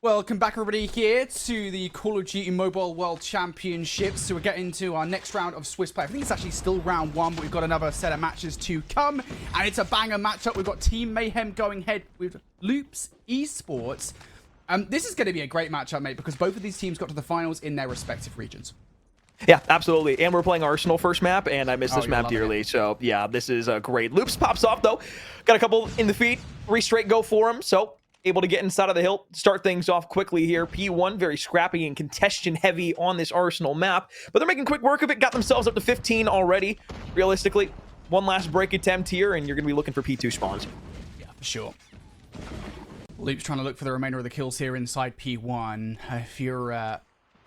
Welcome back, everybody, here to the Call of Duty Mobile World Championships. So we're getting to our next round of Swiss play. I think it's actually still round one, but we've got another set of matches to come. And it's a banger matchup. We've got Team Mayhem going head with Loops Esports. This is going to be a great matchup, mate, because both of these teams got to the finals in their respective regions. Yeah, absolutely. And we're playing Arsenal first map, and I miss this map dearly. So, yeah, this is great. Loops pops off, though. Got a couple in the feet. 3 straight go for him. So, able to get inside of the hill, start things off quickly here. P1, very scrappy and contention heavy on this Arsenal map. But they're making quick work of it. Got themselves up to 15 already. Realistically, one last break attempt here, and you're going to be looking for P2 spawns. Yeah, for sure. Loops trying to look for the remainder of the kills here inside P1. If you're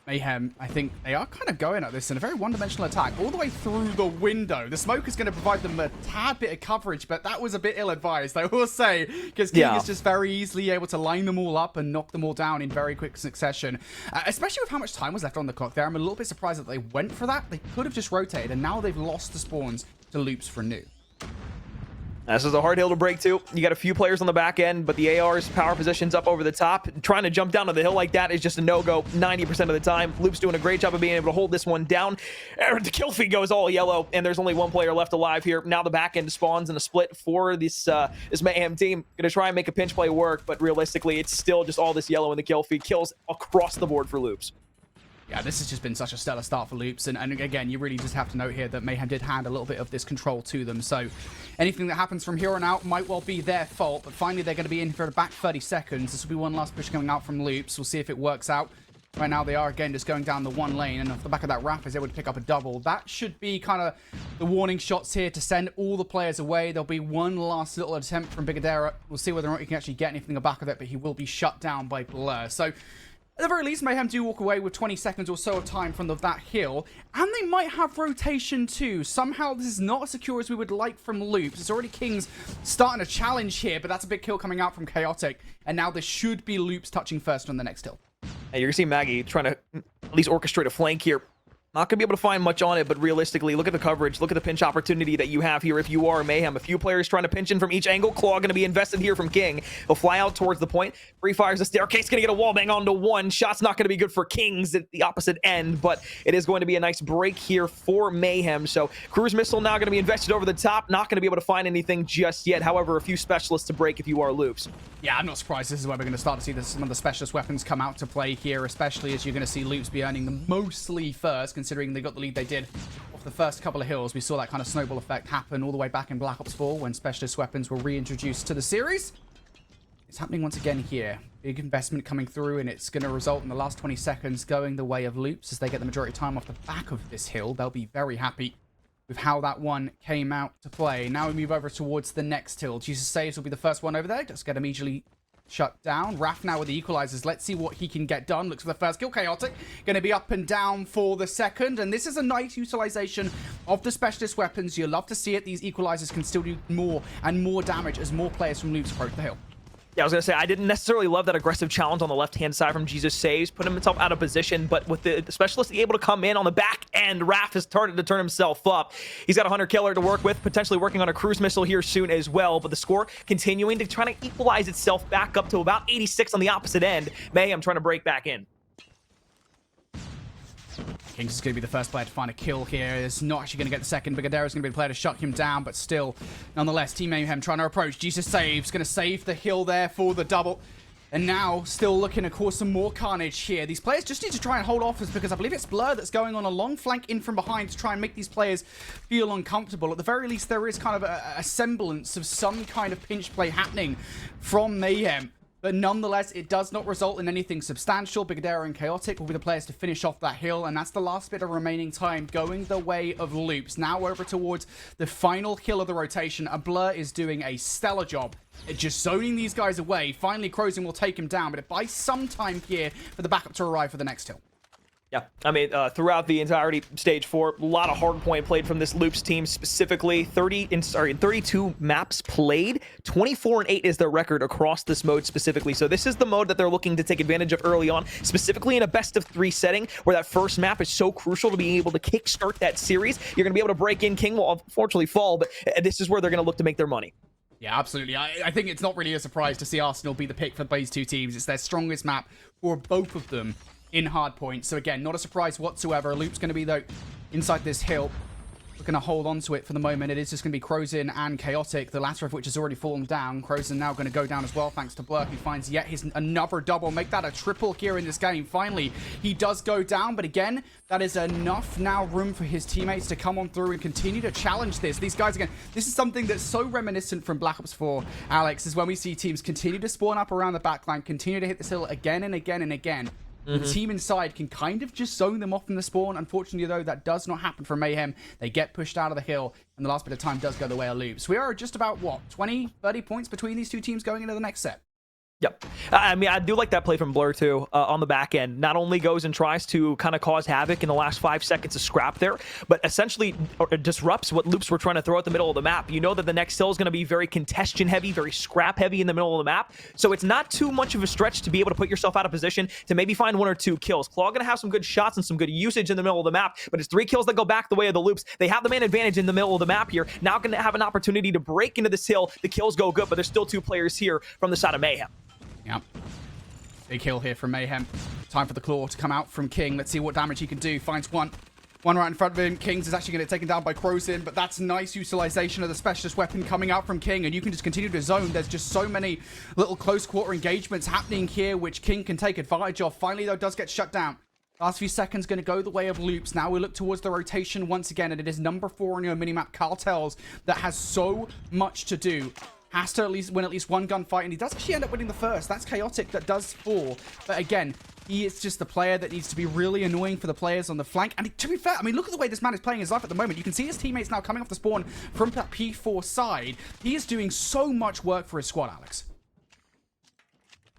Mayhem, I think they are kind of going at this in a very one-dimensional attack all the way through the window. The smoke is going to provide them a tad bit of coverage, but that was a bit ill-advised, I will say, because King is just very easily able to line them all up and knock them all down in very quick succession, especially with how much time was left on the clock there. I'm a little bit surprised that they went for that. They could have just rotated, and now they've lost the spawns to Loops for new. This is a hard hill to break too. You got a few players on the back end, but the AR's power position's up over the top. Trying to jump down to the hill like that is just a no-go 90% of the time. Loop's doing a great job of being able to hold this one down. The kill feed goes all yellow, and there's only one player left alive here. Now the back end spawns in a split for this Mayhem team. Gonna try and make a pinch play work, but realistically, it's still just all this yellow in the kill feed. Kills across the board for Loops. Yeah, this has just been such a stellar start for Loops, and again, you really just have to note here that Mayhem did hand a little bit of this control to them, so anything that happens from here on out might well be their fault, but finally they're going to be in for the back 30 seconds. This will be one last push coming out from Loops. We'll see if it works out. Right now they are, again, just going down the one lane, and off the back of that wrap is able to pick up a double. That should be kind of the warning shots here to send all the players away. There'll be one last little attempt from Brigadera. We'll see whether or not he can actually get anything on the back of it, but he will be shut down by Blur. So at the very least, Mayhem do walk away with 20 seconds or so of time from that hill, and they might have rotation too. Somehow, this is not as secure as we would like from Loops. It's already Kings starting a challenge here, but that's a big kill coming out from Chaotic, and now this should be Loops touching first on the next hill. And you're going to see Maggie trying to at least orchestrate a flank here. Not going to be able to find much on it, but realistically, look at the coverage. Look at the pinch opportunity that you have here if you are Mayhem. A few players trying to pinch in from each angle. Claw going to be invested here from King. He'll fly out towards the point. Free fires the staircase. Going to get a wall bang onto one. Shot's not going to be good for Kings at the opposite end, but it is going to be a nice break here for Mayhem. So cruise missile now going to be invested over the top. Not going to be able to find anything just yet. However, a few specialists to break if you are Loops. Yeah, I'm not surprised. This is where we're going to start to see some of the specialist weapons come out to play here, especially as you're going to see Loops be earning them mostly first, considering they got the lead they did off the first couple of hills. We saw that kind of snowball effect happen all the way back in Black Ops 4 when specialist weapons were reintroduced to the series. It's happening once again here. Big investment coming through, and it's going to result in the last 20 seconds going the way of Loops as they get the majority of time off the back of this hill. They'll be very happy with how that one came out to play. Now we move over towards the next hill. Jesus Saves will be the first one over there. Just get immediately shut down. Raph now with the equalizers. Let's see what he can get done. Looks for the first kill. Chaotic going to be up and down for the second. And this is a nice utilization of the specialist weapons. You love to see it. These equalizers can still do more and more damage as more players from Loops approach the hill. Yeah, I was going to say, I didn't necessarily love that aggressive challenge on the left-hand side from Jesus Saves, put himself out of position, but with the specialist able to come in on the back end, Raph has started to turn himself up. He's got a Hunter Killer to work with, potentially working on a cruise missile here soon as well, but the score continuing to try to equalize itself back up to about 86 on the opposite end. Mayhem trying to break back in. Kings is going to be the first player to find a kill here. It's not actually going to get the second. Brigadera is going to be the player to shut him down, but still, nonetheless, Team Mayhem trying to approach. Jesus Saves, going to save the hill there for the double. And now, still looking to cause some more carnage here. These players just need to try and hold off, because I believe it's Blur that's going on a long flank in from behind to try and make these players feel uncomfortable. At the very least, there is kind of a semblance of some kind of pinch play happening from Mayhem. But nonetheless, it does not result in anything substantial. Brigadera and Chaotic will be the players to finish off that hill, and that's the last bit of remaining time going the way of Loops. Now over towards the final kill of the rotation. A Blur is doing a stellar job at just zoning these guys away. Finally, Crozing will take him down, but it buys some time here for the backup to arrive for the next hill. Yeah, I mean, throughout the entirety stage 4, a lot of hard point played from this Loops team specifically. 32 maps played, 24-8 is their record across this mode specifically. So this is the mode that they're looking to take advantage of early on, specifically in a best-of-3 setting where that first map is so crucial to being able to kickstart that series. You're going to be able to break in. King will unfortunately fall, but this is where they're going to look to make their money. Yeah, absolutely. I think it's not really a surprise to see Arsenal be the pick for these two teams. It's their strongest map for both of them in hardpoint. So again, not a surprise whatsoever. Loop's going to be, though, inside this hill. We're going to hold on to it for the moment. It is just going to be Crozin and Chaotic, the latter of which has already fallen down. Crozin now going to go down as well, thanks to Blur, who finds yet his another double. Make that a triple here in this game. Finally, he does go down, but again, that is enough now room for his teammates to come on through and continue to challenge this. These guys, again, this is something that's so reminiscent from Black Ops 4, Alex, is when we see teams continue to spawn up around the backline, continue to hit this hill again and again and again. The team inside can kind of just zone them off from the spawn. Unfortunately, though, that does not happen for Mayhem. They get pushed out of the hill, and the last bit of time does go the way of Loops. We are just about, what, 20, 30 points between these two teams going into the next set. Yep. I mean, I do like that play from Blur, too, on the back end. Not only goes and tries to kind of cause havoc in the last 5 seconds of scrap there, but essentially disrupts what Loops were trying to throw at the middle of the map. You know that the next hill is going to be very congestion-heavy, very scrap-heavy in the middle of the map. So it's not too much of a stretch to be able to put yourself out of position to maybe find 1 or 2 kills. Claw going to have some good shots and some good usage in the middle of the map, but it's 3 kills that go back the way of the Loops. They have the man advantage in the middle of the map here. Now going to have an opportunity to break into this hill. The kills go good, but there's still 2 players here from the side of Mayhem. Yep. Big kill here from Mayhem. Time for the claw to come out from King. Let's see what damage he can do. Finds one right in front of him. Kings is actually going to get taken down by Crozin, but that's nice utilization of the specialist weapon coming out from King, and you can just continue to zone. There's just so many little close quarter engagements happening here, which King can take advantage of. Finally, though, does get shut down. Last few seconds going to go the way of Loops. Now we look towards the rotation once again, and it is number 4 on your minimap, Cartels, that has so much to do. Has to at least win at least 1 gunfight, and he does actually end up winning the first. That's Chaotic that does fall. But again, he is just the player that needs to be really annoying for the players on the flank. And to be fair, I mean, look at the way this man is playing his life at the moment. You can see his teammates now coming off the spawn from that P4 side. He is doing so much work for his squad, Alex.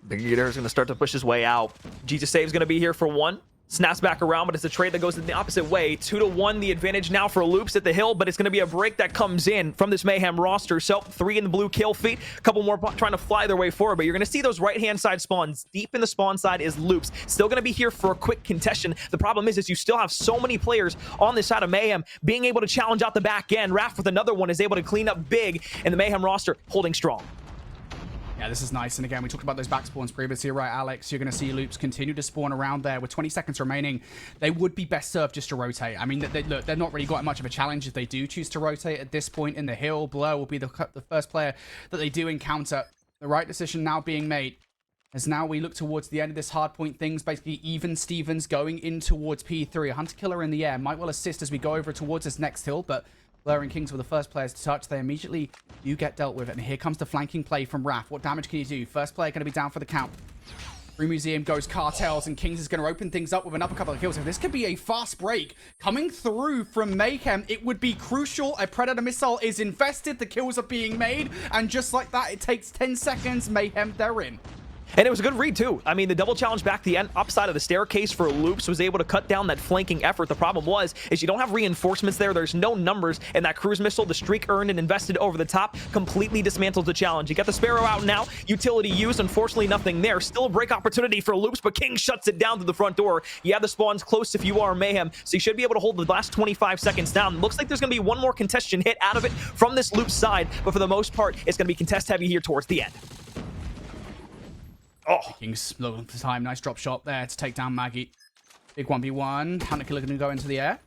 Big Eater is going to start to push his way out. Jesus Save is going to be here for 1. Snaps back around, but it's a trade that goes in the opposite way. 2-1, the advantage now for Loops at the hill, but it's going to be a break that comes in from this Mayhem roster. So 3 in the blue kill feed, a couple more trying to fly their way forward, but you're going to see those right-hand side spawns. Deep in the spawn side is Loops. Still going to be here for a quick contestation. The problem is you still have so many players on this side of Mayhem being able to challenge out the back end. Raph with another one is able to clean up big, and the Mayhem roster holding strong. Yeah, this is nice. And again, we talked about those back spawns previously, right, Alex? You're going to see Loops continue to spawn around there with 20 seconds remaining. They would be best served just to rotate. I mean, look, they're not really got much of a challenge if they do choose to rotate at this point in the hill. Blur will be the first player that they do encounter. The right decision now being made. As now we look towards the end of this hardpoint, things basically even Stevens going in towards P3. A Hunter Killer in the air might well assist as we go over towards this next hill, but Blur and Kings were the first players to touch. They immediately do get dealt with. And here comes the flanking play from Raph. What damage can he do? First player going to be down for the count. Through Museum goes Cartels, and Kings is going to open things up with another couple of kills. If this could be a fast break coming through from Mayhem, it would be crucial. A Predator missile is invested. The kills are being made. And just like that, it takes 10 seconds. Mayhem, they're in. And it was a good read, too. I mean, the double challenge back the end, upside of the staircase for Loops was able to cut down that flanking effort. The problem is you don't have reinforcements there. There's no numbers, and that cruise missile, the streak earned and invested over the top, completely dismantles the challenge. You got the Sparrow out now. Utility used. Unfortunately, nothing there. Still a break opportunity for Loops, but King shuts it down to the front door. You have the spawns close if you are Mayhem, so you should be able to hold the last 25 seconds down. Looks like there's going to be 1 more contestation hit out of it from this Loops side, but for the most part, it's going to be contest heavy here towards the end. Oh, Kings looking for time. Nice drop shot there to take down Maggie. Big 1v1. Hunter Killer going to go into the air.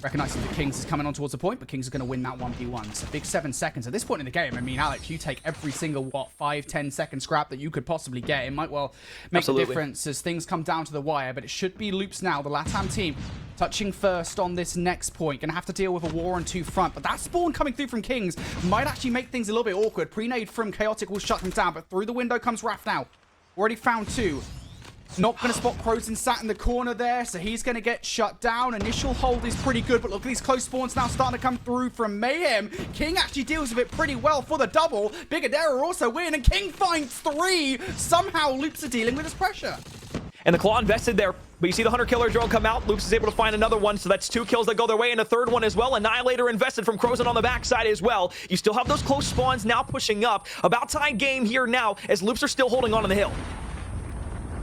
Recognizing that Kings is coming on towards the point, but Kings is going to win that 1v1. So big 7 seconds. At this point in the game, I mean, Alex, you take every single, 5-10 second scrap that you could possibly get. It might well make a difference as things come down to the wire, but it should be Loops now, the LATAM team, touching first on this next point. Going to have to deal with a war on 2 front, but that spawn coming through from Kings might actually make things a little bit awkward. Pre-nade from Chaotic will shut them down, but through the window comes Raph now. Already found 2. Not going to spot Crozin sat in the corner there, so he's going to get shut down. Initial hold is pretty good, but look at these close spawns now starting to come through from Mayhem. King actually deals with it pretty well for the double. Big Adara also win, and King finds 3. Somehow Loops are dealing with this pressure. And the Claw invested there, but you see the Hunter Killer drone come out. Loops is able to find another one, so that's 2 kills that go their way, and a third one as well. Annihilator invested from Crozin on the backside as well. You still have those close spawns now pushing up. About tied game here now, as Loops are still holding on the hill.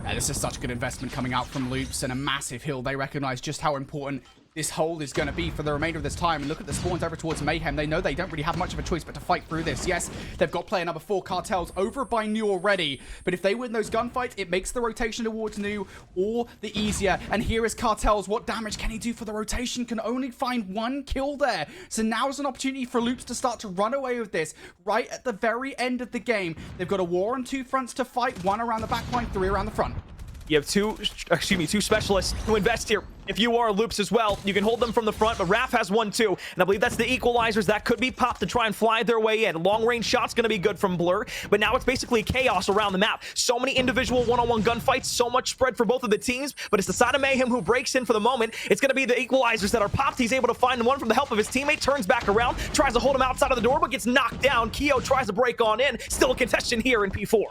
Yeah, this is such good investment coming out from Loops, and a massive hill. They recognize just how important this hold is going to be for the remainder of this time. And look at the spawns over towards Mayhem. They know they don't really have much of a choice but to fight through this. Yes, they've got player number 4, Cartels, over by New already. But if they win those gunfights, it makes the rotation towards New all the easier. And here is Cartels. What damage can he do for the rotation? Can only find 1 kill there. So now's an opportunity for Loops to start to run away with this right at the very end of the game. They've got a war on 2 fronts to fight, 1 around the back line, 3 around the front. You have two specialists to invest here. If you are Loops as well, you can hold them from the front, but Raph has 1 too. And I believe that's the equalizers that could be popped to try and fly their way in. Long-range shot's going to be good from Blur, but now it's basically chaos around the map. So many individual one-on-one gunfights, so much spread for both of the teams, but it's the side of Mayhem who breaks in for the moment. It's going to be the equalizers that are popped. He's able to find one from the help of his teammate, turns back around, tries to hold him outside of the door, but gets knocked down. Keo tries to break on in. Still a contestation here in P4.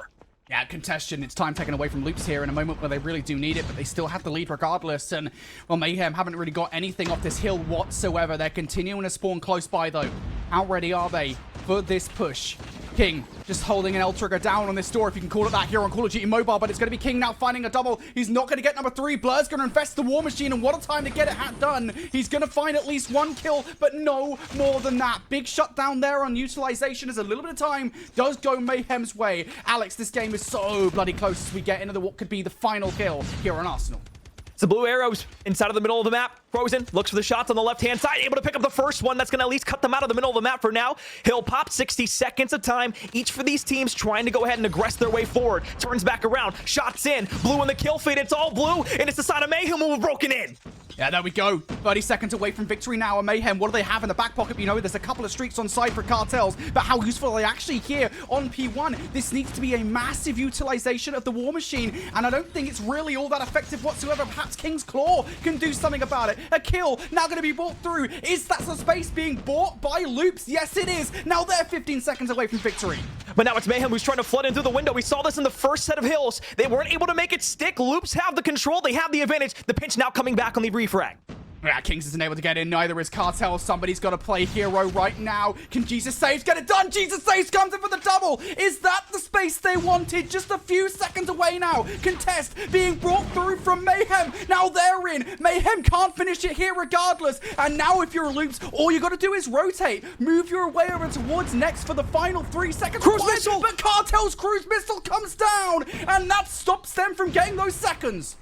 Yeah, contention. It's time taken away from Loops here in a moment where they really do need it, but they still have the lead regardless. And, well, Mayhem haven't really got anything off this hill whatsoever. They're continuing to spawn close by, though. How ready are they for this push? King just holding an L-trigger down on this door, if you can call it that, here on Call of Duty Mobile, but it's going to be King now finding a double. He's not going to get number 3. Blur's going to invest the War Machine, and what a time to get it done. He's going to find at least 1 kill, but no more than that. Big shutdown there on utilization as a little bit of time does go Mayhem's way. Alex, this game is so bloody close as we get into what could be the final kill here on Arsenal. It's the blue arrows inside of the middle of the map. Frozen looks for the shots on the left-hand side, able to pick up the first one. That's going to at least cut them out of the middle of the map for now. He'll pop 60 seconds of time. Each for these teams trying to go ahead and aggress their way forward. Turns back around, shots in. Blue in the kill feed. It's all blue, and it's the side of Mayhem who have broken in. Yeah, there we go. 30 seconds away from victory now. And Mayhem, what do they have in the back pocket? You know, there's a couple of streaks on side for Cartels, but how useful are they actually here on P1? This needs to be a massive utilization of the War Machine, and I don't think it's really all that effective whatsoever. Perhaps King's Claw can do something about it. A kill now going to be bought through. Is that the space being bought by Loops? Yes, it is. Now they're 15 seconds away from victory. But now it's Mayhem who's trying to flood in through the window. We saw this in the first set of hills. They weren't able to make it stick. Loops have the control. They have the advantage. The pinch now coming back on the refrag. Yeah, Kings isn't able to get in. Neither is Cartel. Somebody's got to play hero right now. Can Jesus Saves get it done? Jesus Saves comes in for the double. Is that the space they wanted? Just a few seconds away now. Contest being brought through from Mayhem. Now they're in. Mayhem can't finish it here regardless. And now if you're Loops, all you got to do is rotate. Move your way over towards next for the final 3 seconds. Cruise missile! But Cartel's cruise missile comes down. And that stops them from getting those seconds.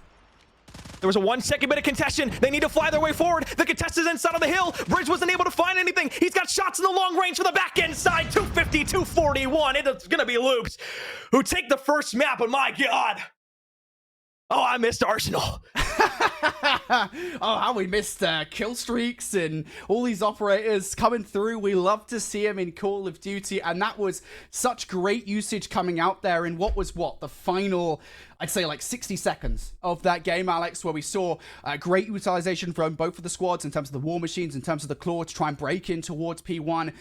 There was a 1 second bit of contention. They need to fly their way forward. The contest is inside of the hill. Bridge wasn't able to find anything. He's got shots in the long range for the back end side. 250, 241. It's going to be Loops who take the first map, but my God. Oh, I missed Arsenal. Oh, how we missed kill streaks and all these operators coming through. We love to see them in Call of Duty, and that was such great usage coming out there in what was the final, I'd say, like 60 seconds of that game, Alex, where we saw great utilization from both of the squads in terms of the War Machines, in terms of the Claw to try and break in towards P1.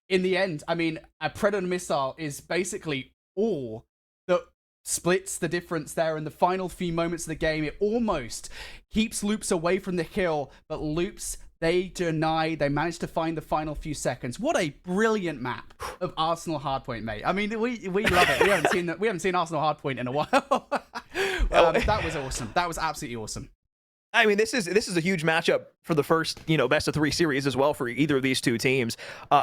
In the end, I mean, a Predator missile is basically all that splits the difference there in the final few moments of the game. It almost keeps Loops away from the hill, but Loops, they managed to find the final few seconds. What a brilliant map of Arsenal Hardpoint, mate. I mean, we love it. We haven't seen Arsenal Hardpoint in a while. That was awesome. That was absolutely awesome. I mean, this is a huge matchup for the first, best of 3 series as well for either of these two teams.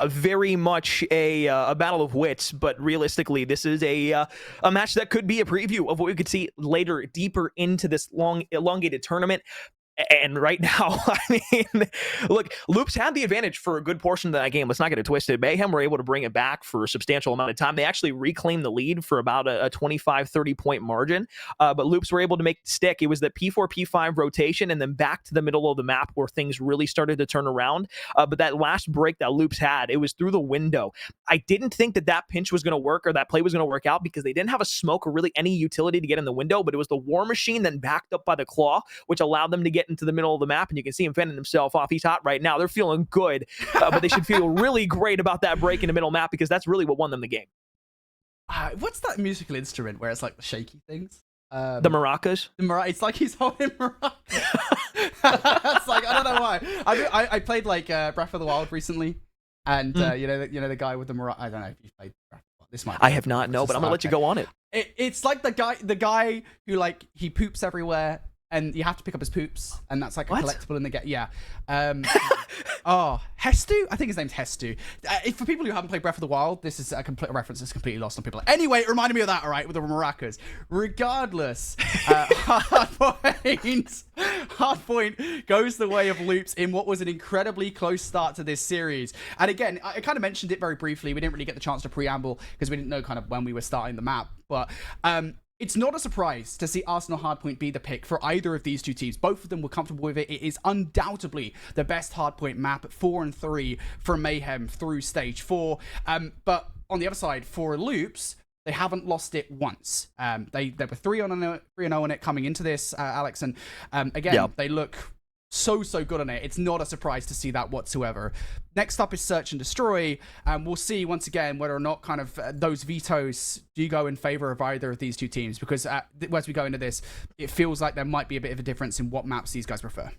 Very much a battle of wits, but realistically, this is a match that could be a preview of what we could see later, deeper into this long, elongated tournament. And right now, I mean, look, Loops had the advantage for a good portion of that game. Let's not get it twisted. Mayhem were able to bring it back for a substantial amount of time. They actually reclaimed the lead for about a 25, 30-point margin. But Loops were able to make it stick. It was the P4, P5 rotation and then back to the middle of the map where things really started to turn around. But that last break that Loops had, it was through the window. I didn't think that pinch was going to work or that play was going to work out because they didn't have a smoke or really any utility to get in the window. But it was the War Machine then backed up by the Claw, which allowed them to get into the middle of the map, and you can see him fending himself off. He's hot right now. They're feeling good, but they should feel really great about that break in the middle map because that's really what won them the game. What's that musical instrument where it's like the shaky things? The maracas? It's like he's holding maracas. It's like, I don't know why. I played like Breath of the Wild recently, and you know the guy with the maracas. I don't know if you've played Breath of the Wild. This might. I have not, no, but I'm gonna let you go on it. It's like the guy who like he poops everywhere and you have to pick up his poops, and that's like a What? collectible in the game. Yeah. Oh, Hestu? I think his name's Hestu. For people who haven't played Breath of the Wild, this is a complete reference that's completely lost on people. Anyway, it reminded me of that, all right, with the maracas. Regardless, Hardpoint goes the way of Loops in what was an incredibly close start to this series. And again, I kind of mentioned it very briefly. We didn't really get the chance to preamble because we didn't know kind of when we were starting the map. But it's not a surprise to see Arsenal Hardpoint be the pick for either of these two teams. Both of them were comfortable with it. It is undoubtedly the best Hardpoint map, 4-3 for Mayhem through stage 4. But on the other side, for Loops, they haven't lost it once. They were 3-0 on it coming into this, Alex. And again, they look so good on it. It's not a surprise to see that whatsoever. Next up is Search and Destroy, and we'll see once again whether or not kind of those vetoes do go in favor of either of these two teams, because as we go into this, it feels like there might be a bit of a difference in what maps these guys prefer.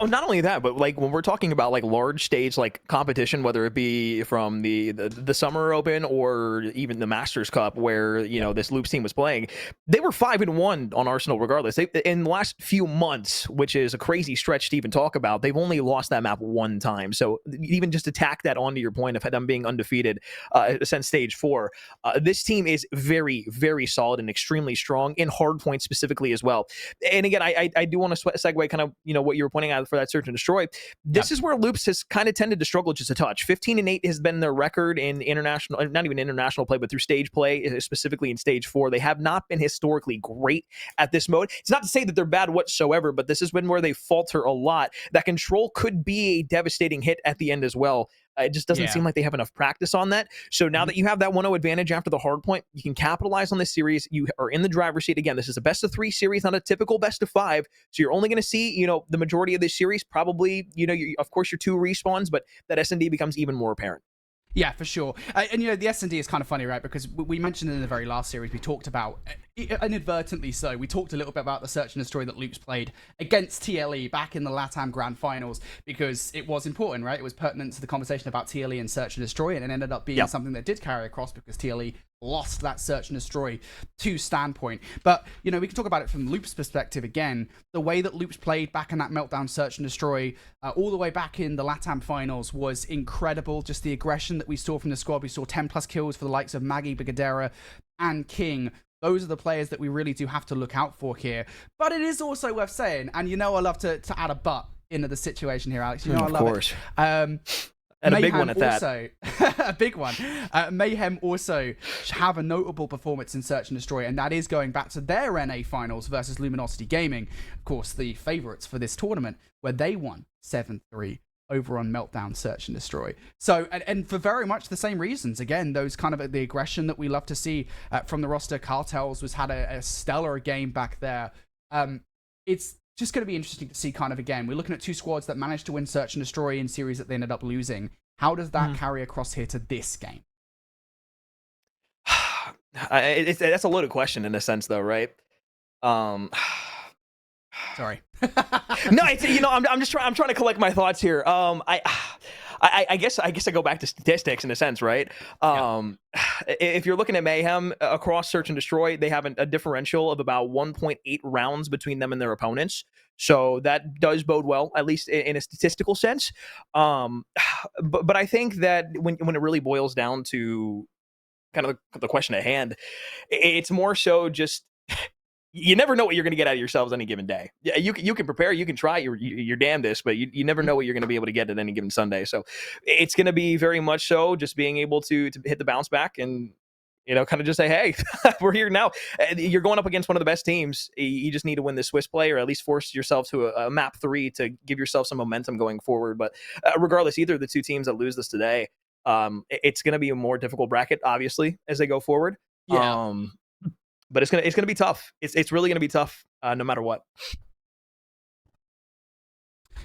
Oh, not only that, but like when we're talking about like large stage like competition, whether it be from the Summer Open or even the Masters Cup, where this Loops team was playing, they were 5-1 on Arsenal regardless. They, in the last few months, which is a crazy stretch to even talk about, they've only lost that map one time. So even just to tack that onto your point of them being undefeated since stage 4, this team is very, very solid and extremely strong in hardpoint specifically as well. And again, I do want to segue kind of what you were pointing out for that Search and Destroy. This is where Loops has kind of tended to struggle just a touch. 15-8 has been their record in international, not even international play, but through stage play, specifically in stage 4. They have not been historically great at this mode. It's not to say that they're bad whatsoever, but this has been where they falter a lot. That control could be a devastating hit at the end as well. It just doesn't seem like they have enough practice on that. So now that you have that 1-0 advantage after the hard point, you can capitalize on this series. You are in the driver's seat. Again, this is a best of 3 series, not a typical best of 5. So you're only going to see, the majority of this series, probably, of course, your 2 respawns, but that S&D becomes even more apparent. Yeah, for sure. And, the S&D is kind of funny, right? Because we mentioned in the very last series, we talked about, inadvertently so, we talked a little bit about the Search and Destroy that Loops played against TLE back in the LATAM Grand Finals, because it was important, right? It was pertinent to the conversation about TLE and Search and Destroy, and it ended up being something that did carry across because TLE lost that Search and Destroy to Standpoint. But, we can talk about it from Loops' perspective again. The way that Loops played back in that Meltdown Search and Destroy, all the way back in the LATAM Finals, was incredible. Just the aggression that we saw from the squad. We saw 10+ kills for the likes of Maggie, Bigadera, and King. Those are the players that we really do have to look out for here. But it is also worth saying, and I love to add a but into the situation here, Alex. I love course. It. And Mayhem a big one at also, that. A big one. Mayhem also have a notable performance in Search and Destroy, and that is going back to their NA finals versus Luminosity Gaming. Of course, the favourites for this tournament, where they won 7-3 over on Meltdown Search and Destroy. So, and for very much the same reasons. Again, those kind of the aggression that we love to see from the roster. Cartels had a stellar game back there. It's just going to be interesting to see kind of, again, we're looking at 2 squads that managed to win Search and Destroy in series that they ended up losing. How does that carry across here to this game? That's a loaded question in a sense, though, right? Sorry. No, I'm trying to collect my thoughts here. I guess I go back to statistics in a sense, right? If you're looking at Mayhem across Search and Destroy, they have a differential of about 1.8 rounds between them and their opponents. So that does bode well, at least in a statistical sense. But I think that when it really boils down to kind of the question at hand, it's more so just you never know what you're going to get out of yourselves any given day. Yeah, you can prepare, you can try your damnedest, but you never know what you're going to be able to get at any given Sunday. So it's going to be very much so just being able to hit the bounce back and kind of just say, hey, we're here now. You're going up against one of the best teams. You just need to win this Swiss play, or at least force yourself to a map 3 to give yourself some momentum going forward. But regardless, either of the 2 teams that lose this today, it's going to be a more difficult bracket, obviously, as they go forward. Yeah. But it's gonna be tough. It's really gonna be tough, no matter what.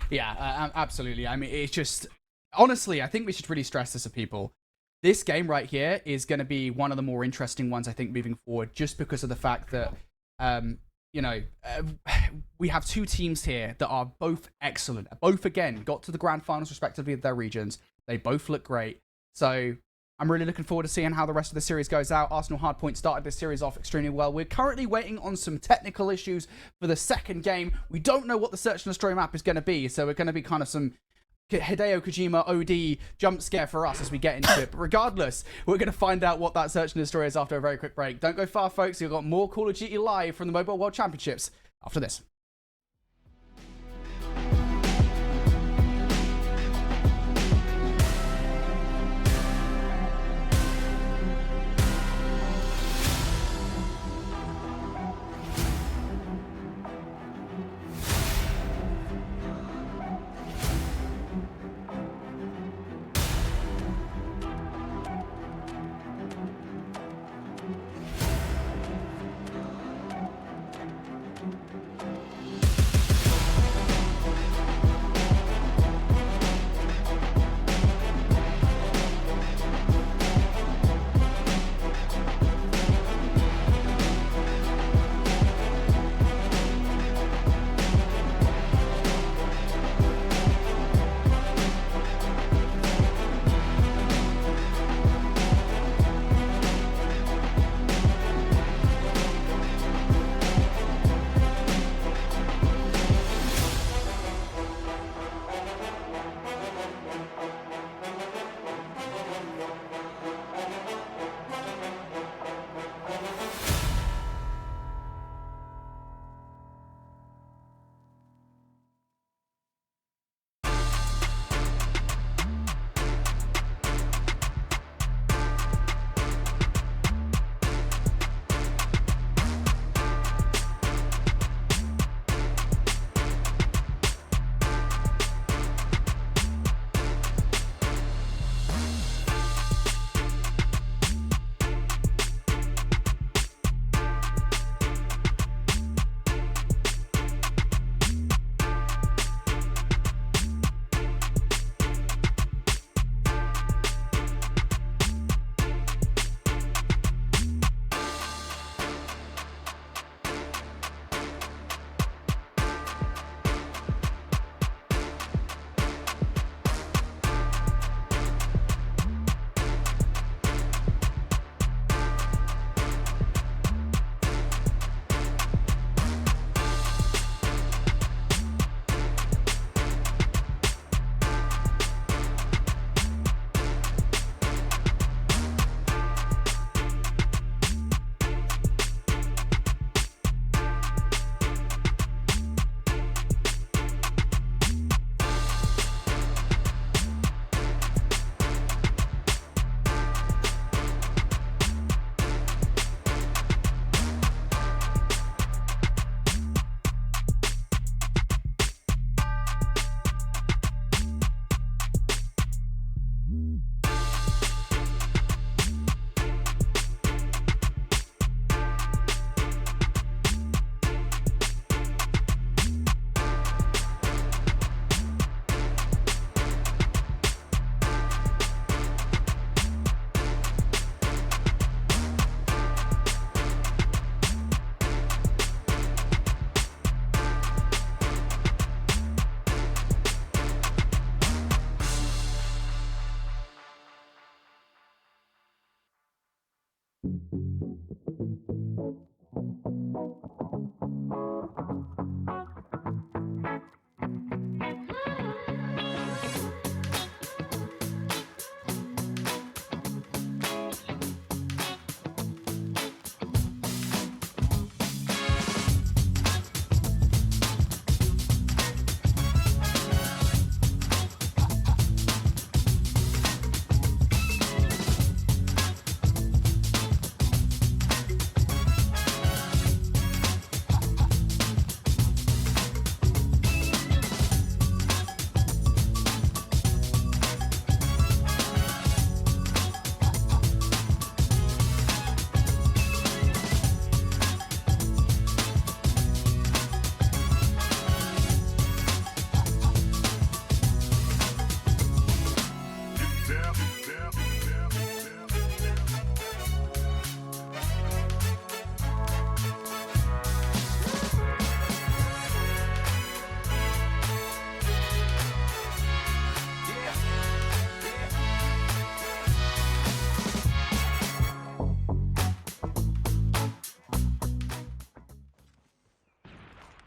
Yeah, absolutely. I mean, it's just, honestly, I think we should really stress this to people. This game right here is going to be one of the more interesting ones, I think, moving forward, just because of the fact that, we have 2 teams here that are both excellent. Both, again, got to the grand finals respectively of their regions. They both look great. So I'm really looking forward to seeing how the rest of the series goes out. Arsenal Hardpoint started this series off extremely well. We're currently waiting on some technical issues for the second game. We don't know what the Search and Destroy map is going to be, so we're going to be kind of some Hideo Kojima OD jump scare for us as we get into it. But regardless, we're going to find out what that Search and Destroy is after a very quick break. Don't go far, folks. You've got more Call of Duty live from the Mobile World Championships after this.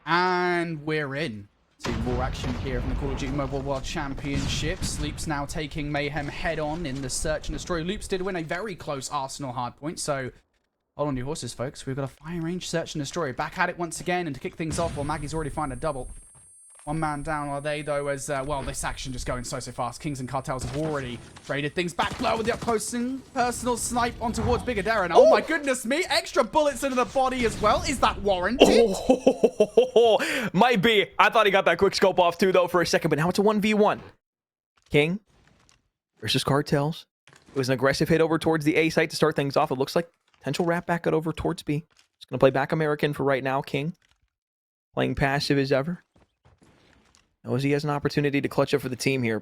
And we're in to more action here from the Call of Duty Mobile World Championships. Loops now taking Mayhem head-on in the search and destroy. Loops did win a very close Arsenal hardpoint, so hold on your horses, folks. We've got a fire-range search and destroy. Back at it once again, and to kick things off, well, Maggie's already found a double. One man down are they, though, as, well, this action just going so fast. Kings and Cartels have already traded things back. Blur with the up-close and personal snipe on towards Bigger Darren. Oh, my goodness me. Extra bullets into the body as well. Is that warranted? Oh, might be. I thought he got that quick scope off, too, though, for a second. But now it's a 1v1. King versus Cartels. It was an aggressive hit over towards the A site to start things off. It looks like potential wrap back out over towards B. Just going to play back American for right now. King playing passive as ever. Knows he has an opportunity to clutch up for the team here.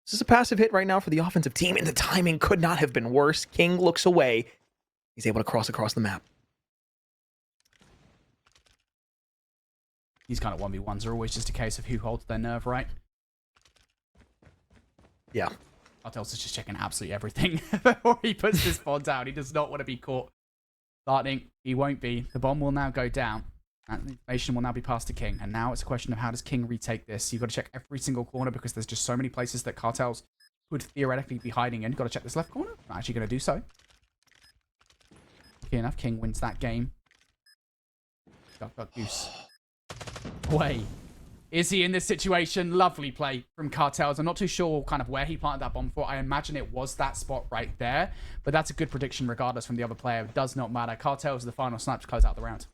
This is a passive hit right now for the offensive team, and the timing could not have been worse. King looks away. He's able to cross across the map. These kind of 1v1s are always just a case of who holds their nerve, right? Yeah. Cartels is just checking absolutely everything before he puts this bomb down. He does not want to be caught. Starting, he won't be. The bomb will now go down. And the information will now be passed to King. And now it's a question of how does King retake this? You've got to check every single corner because there's just so many places that Cartels could theoretically be hiding in. You've got to check this left corner. Not actually going to do so. Okay, enough. King wins that game. Got Goose. Away. Is he in this situation? Lovely play from Cartels. I'm not too sure kind of where he planted that bomb for. I imagine it was that spot right there. But that's a good prediction regardless from the other player. It does not matter. Cartels are the final snap to close out the round.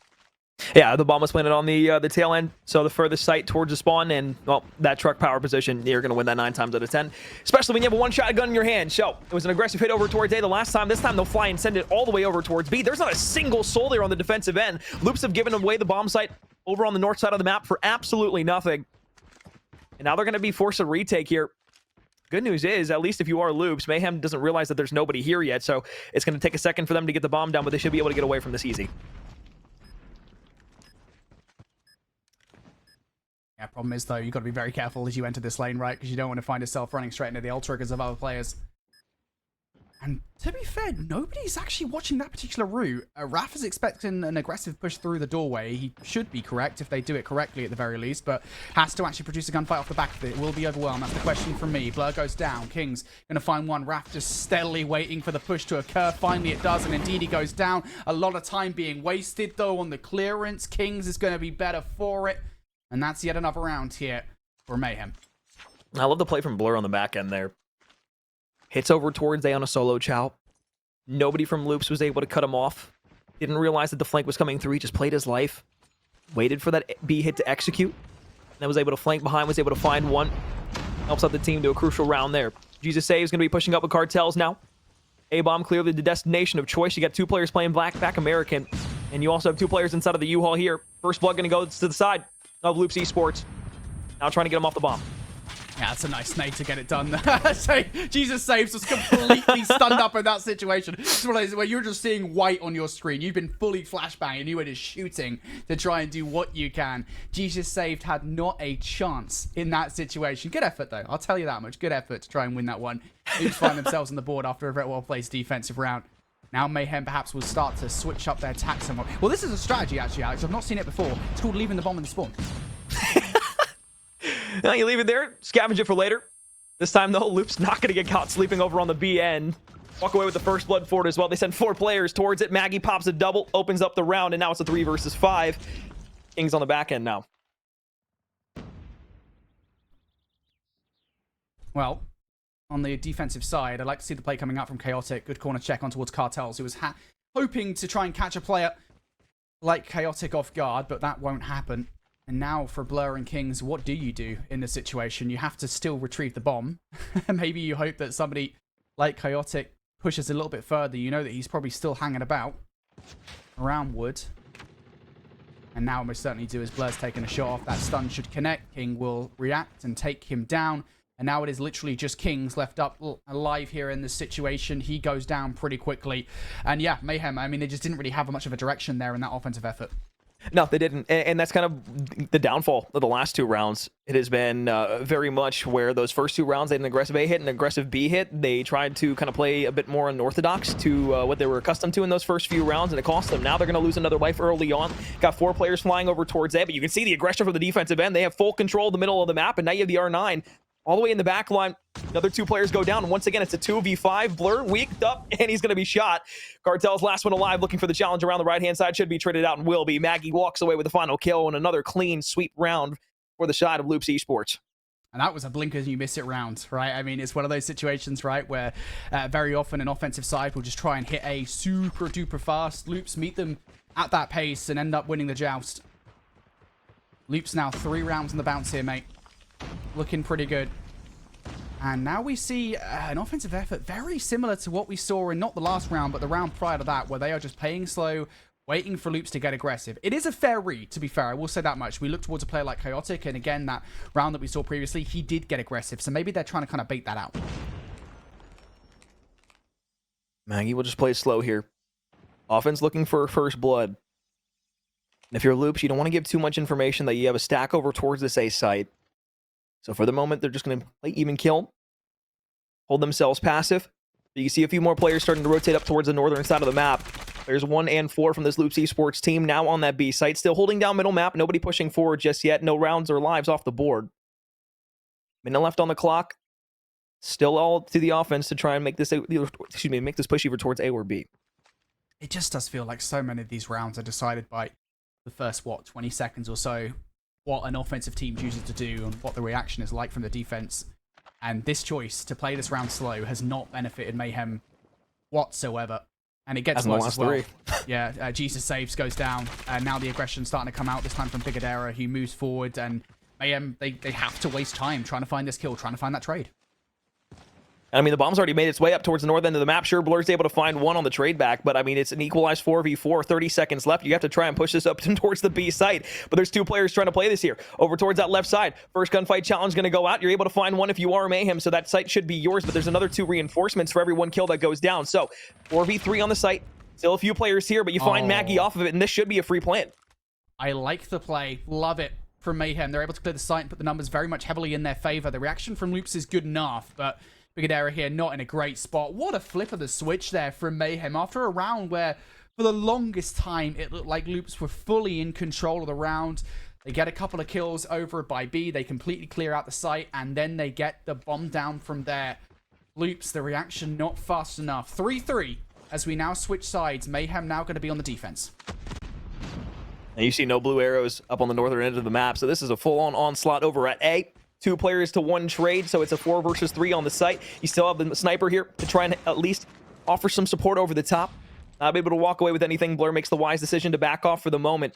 Yeah, the bomb was planted on the tail end, so the furthest site towards the spawn, and, well, that truck power position, you're going to win that 9 times out of 10, especially when you have a one-shot gun in your hand. So, it was an aggressive hit over towards A the last time. This time, they'll fly and send it all the way over towards B. There's not a single soul there on the defensive end. Loops have given away the bomb site over on the north side of the map for absolutely nothing. And now they're going to be forced to retake here. Good news is, at least if you are Loops, Mayhem doesn't realize that there's nobody here yet, so it's going to take a second for them to get the bomb down, but they should be able to get away from this easy. Yeah, problem is, though, you've got to be very careful as you enter this lane, right? Because you don't want to find yourself running straight into the ult triggers of other players. And to be fair, nobody's actually watching that particular route. Raf is expecting an aggressive push through the doorway. He should be correct if they do it correctly at the very least, but has to actually produce a gunfight off the back of it. It will be overwhelmed. That's the question from me. Blur goes down. King's going to find one. Raf just steadily waiting for the push to occur. Finally, it does, and indeed he goes down. A lot of time being wasted, though, on the clearance. King's is going to be better for it. And that's yet another round here for Mayhem. I love the play from Blur on the back end there. Hits over towards A on a solo chow. Nobody from Loops was able to cut him off. Didn't realize that the flank was coming through. He just played his life. Waited for that B hit to execute. And then was able to flank behind, was able to find one. Helps out the team to a crucial round there. Jesus A is going to be pushing up with Cartels now. A-bomb clearly the destination of choice. You got 2 players playing back American. And you also have 2 players inside of the U-Haul here. First blood going to go to the side of Loops Esports. Now trying to get him off the bomb. Yeah, that's a nice nade to get it done. So, Jesus Saves was completely stunned up in that situation. It's one of those where you're just seeing white on your screen. You've been fully flashbanging and you were just shooting to try and do what you can. Jesus Saved had not a chance in that situation. Good effort, though. I'll tell you that much. Good effort to try and win that one. Loops find themselves on the board after a very well-placed defensive round. Now Mayhem perhaps will start to switch up their attack somewhat. Well, this is a strategy, actually, Alex. I've not seen it before. It's called leaving the bomb in the spawn. Now you leave it there, scavenge it for later. This time, though, Loop's not going to get caught sleeping over on the B end. Walk away with the first blood for it as well. They send 4 players towards it. Maggie pops a double, opens up the round, and now it's a 3 versus 5. King's on the back end now. Well, on the defensive side, I'd like to see the play coming out from Chaotic. Good corner check on towards Cartels, who was hoping to try and catch a player like Chaotic off guard, but that won't happen. And now for Blur and Kings, what do you do in this situation? You have to still retrieve the bomb. Maybe you hope that somebody like Chaotic pushes a little bit further. You know that he's probably still hanging about around wood. And now most certainly do as Blur's taking a shot off. That stun should connect. King will react and take him down. And now it is literally just Kings left up alive here in this situation. He goes down pretty quickly. And yeah, Mayhem, I mean, they just didn't really have much of a direction there in that offensive effort. No, they didn't. And that's kind of the downfall of the last two rounds. It has been very much where those first two rounds, they had an aggressive A hit and an aggressive B hit. They tried to kind of play a bit more unorthodox to what they were accustomed to in those first few rounds, and it cost them. Now they're going to lose another life early on. Got 4 players flying over towards A, but you can see the aggression from the defensive end. They have full control of the middle of the map, and now you have the R9 all the way in the back line. Another 2 players go down. Once again, it's a 2v5. Blur weaked up, and he's going to be shot. Cartel's last one alive, looking for the challenge around the right-hand side. Should be traded out and will be. Maggie walks away with the final kill and another clean sweep round for the side of Loops Esports. And that was a blink and you miss it round, right? I mean, it's one of those situations, right, where very often an offensive side will just try and hit A super duper fast. Loops meet them at that pace and end up winning the joust. Loops now 3 rounds on the bounce here, mate. Looking pretty good. And now we see an offensive effort very similar to what we saw in not the last round, but the round prior to that, where they are just playing slow, waiting for Loops to get aggressive. It is a fair read, to be fair. I will say that much. We look towards a player like Chaotic, and again, that round that we saw previously, he did get aggressive. So maybe they're trying to kind of bait that out. Maggie will just play slow here. Offense looking for first blood. And if you're Loops, you don't want to give too much information that you have a stack over towards this A site. So for the moment, they're just going to play even kill. Hold themselves passive. You can see a few more players starting to rotate up towards the northern side of the map. There's 1 and 4 from this Loops Esports team now on that B site. Still holding down middle map. Nobody pushing forward just yet. No rounds or lives off the board. Minute left on the clock. Still all to the offense to try and make this, make this push either towards A or B. It just does feel like so many of these rounds are decided by the first, 20 seconds or so. What an offensive team chooses to do and what the reaction is like from the defense. And this choice to play this round slow has not benefited Mayhem whatsoever. And it gets worse as well. Yeah, Jesus Saves goes down. And now the aggression starting to come out, this time from Bigadera. He moves forward, and Mayhem, they have to waste time trying to find this kill, trying to find that trade. I mean, the bomb's already made its way up towards the north end of the map. Sure, Blur's able to find 1 on the trade back, but I mean, it's an equalized 4v4, 30 seconds left. You have to try and push this up towards the B site, but there's 2 players trying to play this here. Over towards that left side. First gunfight challenge going to go out. You're able to find 1 if you are Mayhem, so that site should be yours, but there's another 2 reinforcements for every 1 kill that goes down. So 4v3 on the site. Still a few players here, but you find Maggie off of it, and this should be a free plant. I like the play. Love it from Mayhem. They're able to clear the site and put the numbers very much heavily in their favor. The reaction from Loops is good enough, but Bigadera here not in a great spot. What a flip of the switch there from Mayhem after a round where for the longest time it looked like Loops were fully in control of the round. They get a couple of kills over by B. They completely clear out the site, and then they get the bomb down from there. Loops, the reaction not fast enough. 3-3 as we now switch sides. Mayhem now going to be on the defense. And you see no blue arrows up on the northern end of the map, so this is a full-on onslaught over at A. 2 players to 1 trade, so it's a 4 versus 3 on the site. You still have the sniper here to try and at least offer some support over the top. Not able to walk away with anything. Blur makes the wise decision to back off for the moment.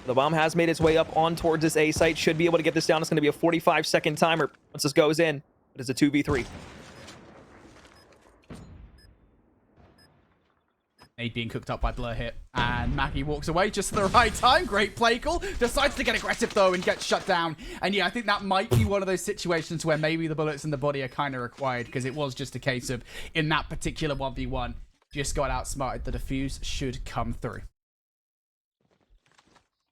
The bomb has made its way up on towards this A site. Should be able to get this down. It's going to be a 45-second timer once this goes in, but it's a 2v3. Nade being cooked up by Blur here. And Maggie walks away just at the right time. Great play call. Decides to get aggressive though and gets shut down. And yeah, I think that might be one of those situations where maybe the bullets in the body are kind of required, because it was just a case of, in that particular 1v1, just got outsmarted. The defuse should come through.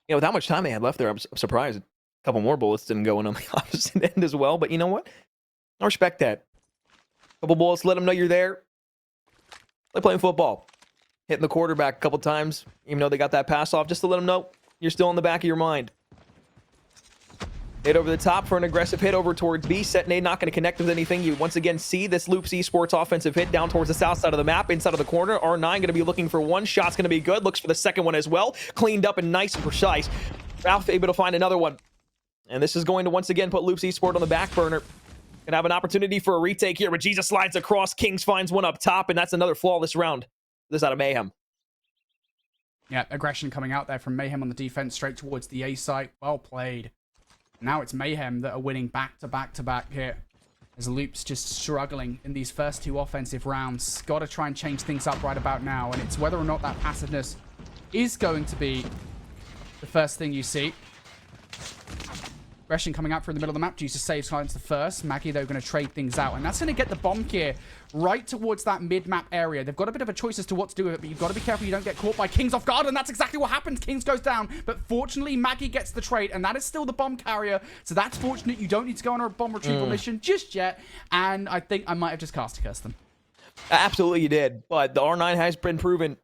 You know, with how much time they had left there, I'm surprised a couple more bullets didn't go in on the opposite end as well. But you know what? I respect that. Couple bullets, let them know you're there. Like playing football. Hitting the quarterback a couple times, even though they got that pass off, just to let them know you're still in the back of your mind. Hit over the top for an aggressive hit over towards B. Set nade not going to connect with anything. You once again see this Loops Esports offensive hit down towards the south side of the map, inside of the corner. R9 going to be looking for 1. Shot's going to be good. Looks for the second one as well. Cleaned up and nice and precise. Ralph able to find another one. And this is going to once again put Loops Esports on the back burner. Gonna have an opportunity for a retake here, but Jesus slides across. Kings finds 1 up top, and that's another flawless round. This out of Mayhem. Yeah, aggression coming out there from Mayhem on the defense, straight towards the A site. Well played. Now it's Mayhem that are winning back to back here. As Loops just struggling in these first 2 offensive rounds. Got to try and change things up right about now. And it's whether or not that passiveness is going to be the first thing you see. Aggression coming out through the middle of the map. Jesus saves clients the first. Maggie, though, going to trade things out. And that's going to get the bomb here right towards that mid-map area. They've got a bit of a choice as to what to do with it, but you've got to be careful you don't get caught by Kings off guard, and that's exactly what happens. Kings goes down, but fortunately, Maggie gets the trade, and that is still the bomb carrier, so that's fortunate. You don't need to go on a bomb retrieval mission just yet, and I think I might have just cast cursed them. Absolutely you did, but the R9 has been proven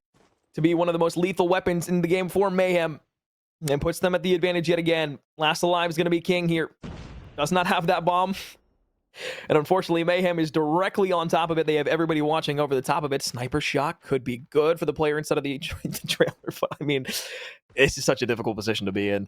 to be one of the most lethal weapons in the game for Mayhem, and puts them at the advantage yet again. Last alive is going to be King here. Does not have that bomb. And unfortunately, Mayhem is directly on top of it. They have everybody watching over the top of it. Sniper shot could be good for the player instead of the trailer. But I mean, it's just such a difficult position to be in.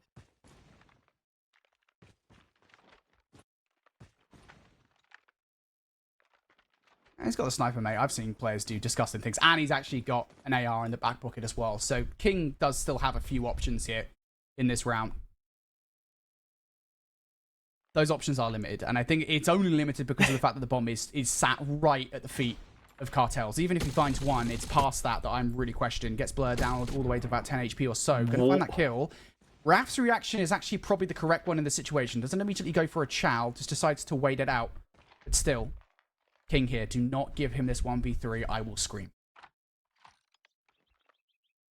He's got the sniper, mate. I've seen players do disgusting things. And he's actually got an AR in the back pocket as well. So King does still have a few options here in this round. Those options are limited. And I think it's only limited because of the fact that the bomb is sat right at the feet of Cartels. Even if he finds one, it's past that I'm really questioning. Gets blurred down all the way to about 10 HP or so. Going to find that kill. Raf's reaction is actually probably the correct one in this situation. Doesn't immediately go for a chow. Just decides to wait it out. But still, King here. Do not give him this 1v3. I will scream.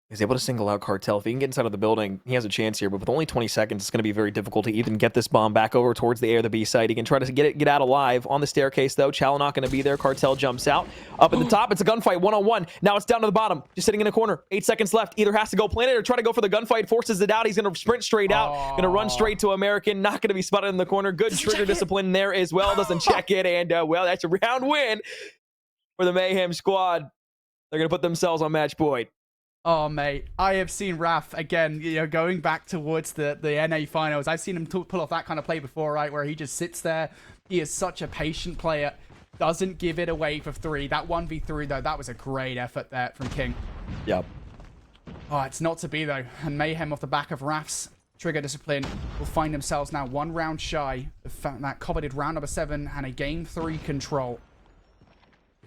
He's able to single out Cartel. If he can get inside of the building, he has a chance here. But with only 20 seconds, it's going to be very difficult to even get this bomb back over towards the A or the B site. He can try to get out alive. On the staircase, though, Chow not going to be there. Cartel jumps out. Up at the top, it's a gunfight, one-on-one. Now it's down to the bottom, just sitting in a corner. 8 seconds left. Either has to go plant it or try to go for the gunfight. Forces it out. He's going to sprint straight out. Going to run straight to American. Not going to be spotted in the corner. Good trigger discipline there as well. Doesn't check it. And, well, that's a round win for the Mayhem squad. They're going to put themselves on match point. Oh, mate, I have seen Raf, again, going back towards the NA finals. I've seen him pull off that kind of play before, right, where he just sits there. He is such a patient player. Doesn't give it away for 3. That 1v3, though, that was a great effort there from King. Yep. Oh, it's not to be, though. And Mayhem off the back of Raf's trigger discipline will find themselves now 1 round shy of that coveted round number 7 and a game 3 control.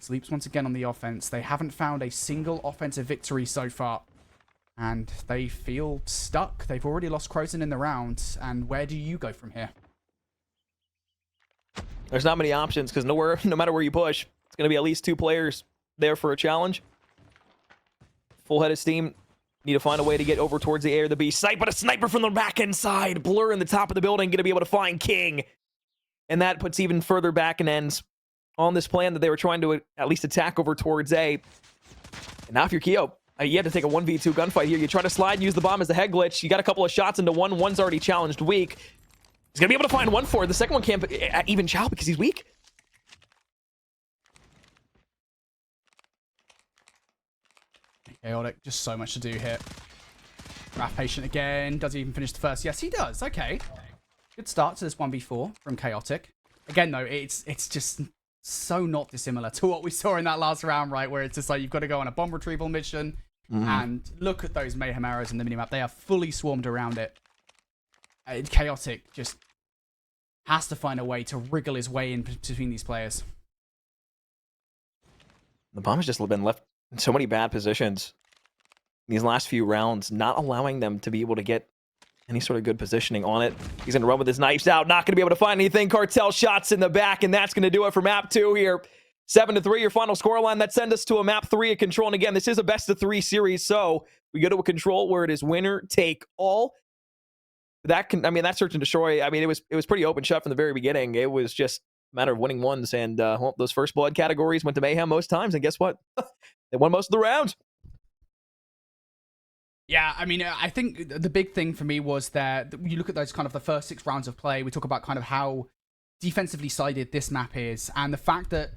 Loops once again on the offense. They haven't found a single offensive victory so far. And they feel stuck. They've already lost Croton in the round. And where do you go from here? There's not many options because no matter where you push, it's going to be at least 2 players there for a challenge. Full head of steam. Need to find a way to get over towards the A or the B site. But a sniper from the back end side. Blur in the top of the building. Going to be able to find King. And that puts even further back and ends on this plan that they were trying to at least attack over towards A. And now if you're Keo, you have to take a 1v2 gunfight here. You try to slide and use the bomb as the head glitch. You got a couple of shots into one. One's already challenged weak. He's going to be able to find one for it. The second one can't even chow because he's weak. Chaotic, just so much to do here. Raf patient again. Does he even finish the first? Yes, he does. Okay. Good start to this 1v4 from Chaotic. Again, though, it's just so not dissimilar to what we saw in that last round, right? Where it's just like you've got to go on a bomb retrieval mission and look at those Mayhem arrows in the minimap. They are fully swarmed around it. Chaotic just has to find a way to wriggle his way in between these players. The bomb has just been left in so many bad positions in these last few rounds, not allowing them to be able to get any sort of good positioning on it. He's going to run with his knives out. Not going to be able to find anything. Cartel shots in the back, and that's going to do it for map 2 here. 7-3, your final scoreline. That sends us to a map 3 of control. And again, this is a best-of-3 series, so we go to a control where it is winner take all. That search and destroy. I mean, it was pretty open shut from the very beginning. It was just a matter of winning ones, and well, those first blood categories went to Mayhem most times, and guess what? They won most of the rounds. Yeah, I mean, I think the big thing for me was that you look at those kind of the first 6 rounds of play, we talk about kind of how defensively sided this map is, and the fact that,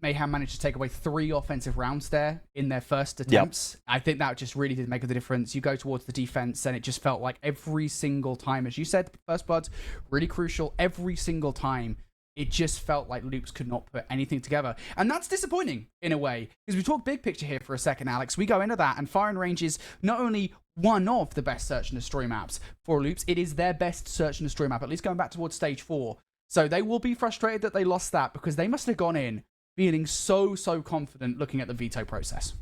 Mayhem managed to take away 3 offensive rounds there in their first attempts, I think that just really did make a difference. You go towards the defense, and it just felt like every single time, as you said, first bloods, really crucial, every single time, it just felt like Loops could not put anything together. And that's disappointing, in a way. Because we talk big picture here for a second, Alex. We go into that, and Firing Range is not only one of the best search and destroy maps for Loops, it is their best search and destroy map, at least going back towards stage 4. So they will be frustrated that they lost that, because they must have gone in feeling so confident looking at the veto process.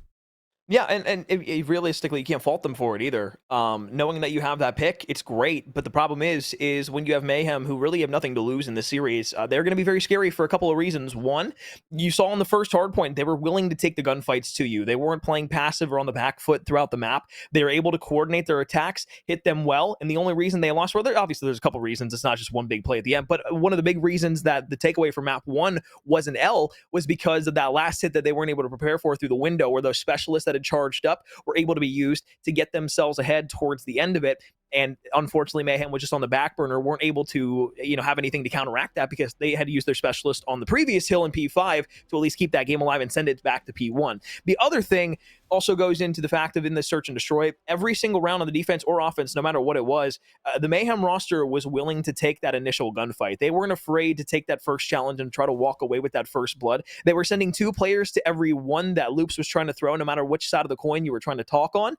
Yeah, and realistically, you can't fault them for it either. Knowing that you have that pick, it's great. But the problem is when you have Mayhem, who really have nothing to lose in this series, they're going to be very scary for a couple of reasons. One, you saw in the first hard point, they were willing to take the gunfights to you. They weren't playing passive or on the back foot throughout the map. They were able to coordinate their attacks, hit them well. And the only reason they lost, well, obviously there's a couple of reasons. It's not just one big play at the end. But one of the big reasons that the takeaway from map 1 was an L was because of that last hit that they weren't able to prepare for through the window, where those specialists that had charged up were able to be used to get themselves ahead towards the end of it. And unfortunately, Mayhem was just on the back burner, weren't able to, have anything to counteract that because they had to use their specialist on the previous hill in P5 to at least keep that game alive and send it back to P1. The other thing also goes into the fact of in the search and destroy, every single round on the defense or offense, no matter what it was, the Mayhem roster was willing to take that initial gunfight. They weren't afraid to take that first challenge and try to walk away with that first blood. They were sending 2 players to every one that Loops was trying to throw, no matter which side of the coin you were trying to talk on.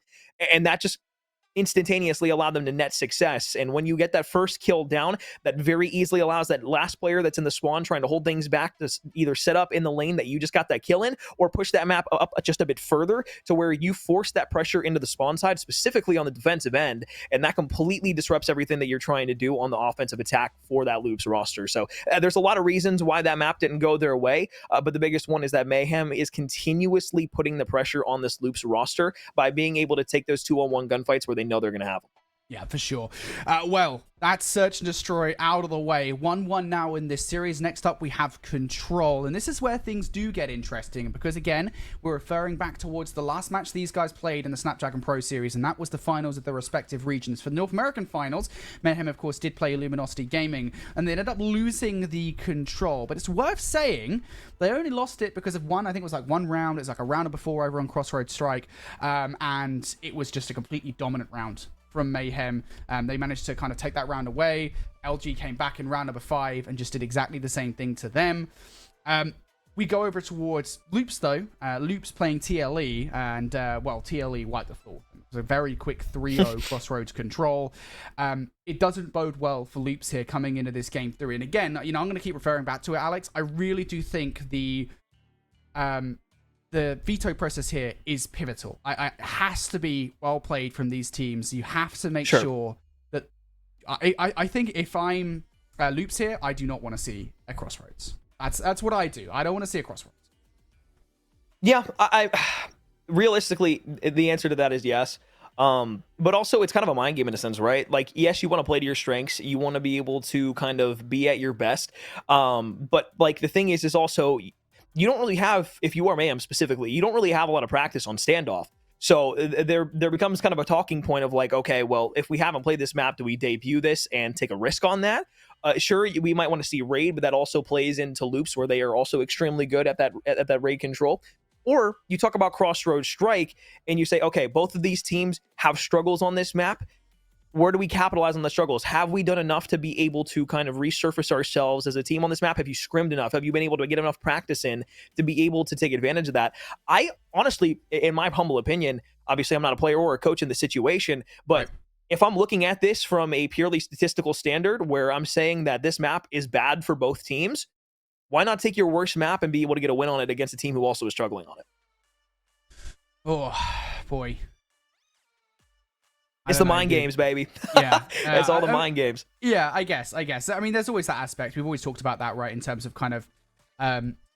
And that just instantaneously allow them to net success. And when you get that first kill down, that very easily allows that last player that's in the spawn trying to hold things back to either set up in the lane that you just got that kill in, or push that map up just a bit further to where you force that pressure into the spawn side, specifically on the defensive end, and that completely disrupts everything that you're trying to do on the offensive attack for that Loops roster. So there's a lot of reasons why that map didn't go their way, but the biggest one is that Mayhem is continuously putting the pressure on this Loops roster by being able to take those 2-on-1 gunfights where they know they're going to have them. Yeah, for sure. Well, that's Search and Destroy out of the way. 1-1 now in this series. Next up, we have Control. And this is where things do get interesting. Because, again, we're referring back towards the last match these guys played in the Snapdragon Pro Series. And that was the finals of their respective regions. For the North American finals, Mayhem, of course, did play Luminosity Gaming. And they ended up losing the Control. But it's worth saying they only lost it because of one, I think it was like one round. It was like a round before over on Crossroads Strike. And it was just a completely dominant round from Mayhem. They managed to kind of take that round away. LG came back in round number 5 and just did exactly the same thing to them. We go over towards Loops, though. Loops playing TLE, and, TLE wiped the floor. It was a very quick 3-0 Crossroads Control. It doesn't bode well for Loops here coming into this game 3. And again, I'm going to keep referring back to it, Alex. I really do think the veto process here is pivotal. It has to be well played from these teams. You have to make sure that... I think if I'm Loops here, I do not want to see a Crossroads. That's what I do. I don't want to see a Crossroads. Yeah, I realistically, the answer to that is yes. But also it's kind of a mind game in a sense, right? Like, yes, you want to play to your strengths. You want to be able to kind of be at your best. But like the thing is also... you don't really have, if you are Mayhem specifically, you don't really have a lot of practice on standoff. So there becomes kind of a talking point of like, okay, well, if we haven't played this map, do we debut this and take a risk on that? Sure, we might want to see raid, but that also plays into Loops where they are also extremely good at that raid control. Or you talk about Crossroads Strike and you say, okay, both of these teams have struggles on this map. Where do we capitalize on the struggles? Have we done enough to be able to kind of resurface ourselves as a team on this map? Have you scrimmed enough? Have you been able to get enough practice in to be able to take advantage of that? I honestly, in my humble opinion, obviously I'm not a player or a coach in the situation, but if I'm looking at this from a purely statistical standard where I'm saying that this map is bad for both teams, why not take your worst map and be able to get a win on it against a team who also is struggling on it? Oh, boy. It's the mind games, baby. Yeah. It's all the mind games. Yeah, I guess. I mean, there's always that aspect. We've always talked about that, right, in terms of kind of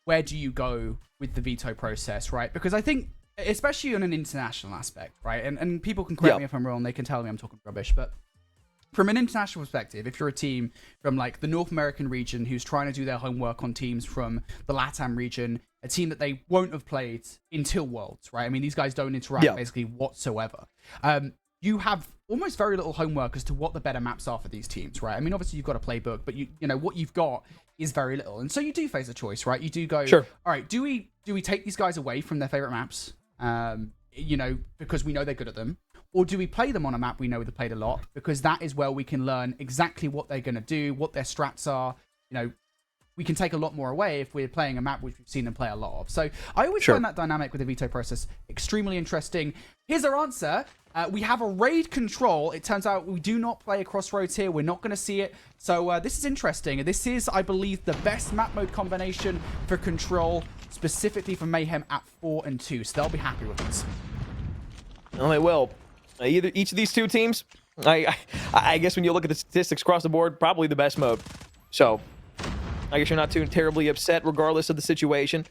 where do you go with the veto process, right? Because I think, especially on an international aspect, right, and people can correct me if I'm wrong, they can tell me I'm talking rubbish, but from an international perspective, if you're a team from like the North American region who's trying to do their homework on teams from the LATAM region, a team that they won't have played until Worlds, right? I mean, these guys don't interact basically whatsoever. You have almost very little homework as to what the better maps are for these teams, right? I mean, obviously you've got a playbook, but you know what you've got is very little, and so you do face a choice, right? You do go, all right, do we take these guys away from their favorite maps, because we know they're good at them, or do we play them on a map we know they've played a lot, because that is where we can learn exactly what they're going to do, what their strats are. We can take a lot more away if we're playing a map which we've seen them play a lot of. So I always find that dynamic with the veto process extremely interesting. Here's our answer. We have a raid control. It turns out we do not play a Crossroads here. We're not going to see it. So this is interesting. This is, I believe, the best map mode combination for control, specifically for Mayhem at 4 and 2. So they'll be happy with this. Well, they will. Either each of these two teams, I guess when you look at the statistics across the board, probably the best mode. So I guess you're not too terribly upset regardless of the situation.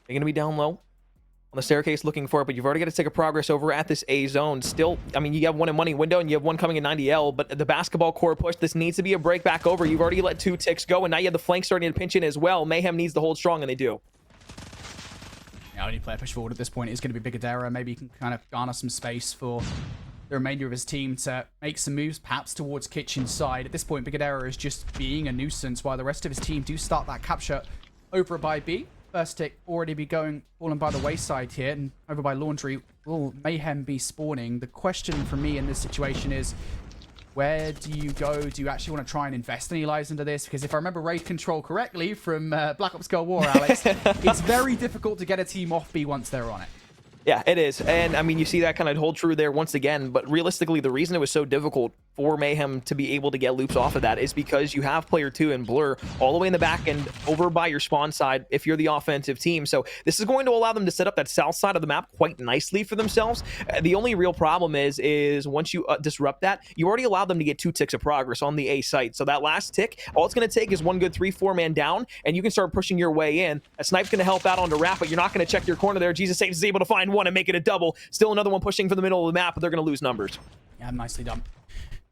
You're going to be down low on the staircase looking for it, but you've already got to take a progress over at this A zone. Still, I mean, you have one in money window and you have one coming in 90L, but the basketball core push, this needs to be a break back over. You've already let 2 ticks go, and now you have the flank starting to pinch in as well. Mayhem needs to hold strong, and they do. Yeah, only player push forward at this point is going to be Bigadera. Maybe he can kind of garner some space for the remainder of his team to make some moves, perhaps towards kitchen side. At this point, Bigadera is just being a nuisance while the rest of his team do start that capture over by B. First tick already be falling by the wayside here, and over by Laundry. Will Mayhem be spawning? The question for me in this situation is, where do you go? Do you actually want to try and invest any lives into this? Because if I remember raid control correctly from Black Ops Cold War, Alex, it's very difficult to get a team off B once they're on it. Yeah, it is. And I mean, you see that kind of hold true there once again, but realistically, the reason it was so difficult for Mayhem to be able to get Loops off of that is because you have player 2 and Blur all the way in the back end over by your spawn side if you're the offensive team. So this is going to allow them to set up that south side of the map quite nicely for themselves. The only real problem is once you disrupt that, you already allowed them to get 2 ticks of progress on the A site. So that last tick, all it's going to take is one good 3-4 man down, and you can start pushing your way in. A snipe's going to help out onto Raph, but you're not going to check your corner there. Jesus Saves is able to find one and make it a double. Still another one pushing for the middle of the map, but they're going to lose numbers. Yeah, nicely done.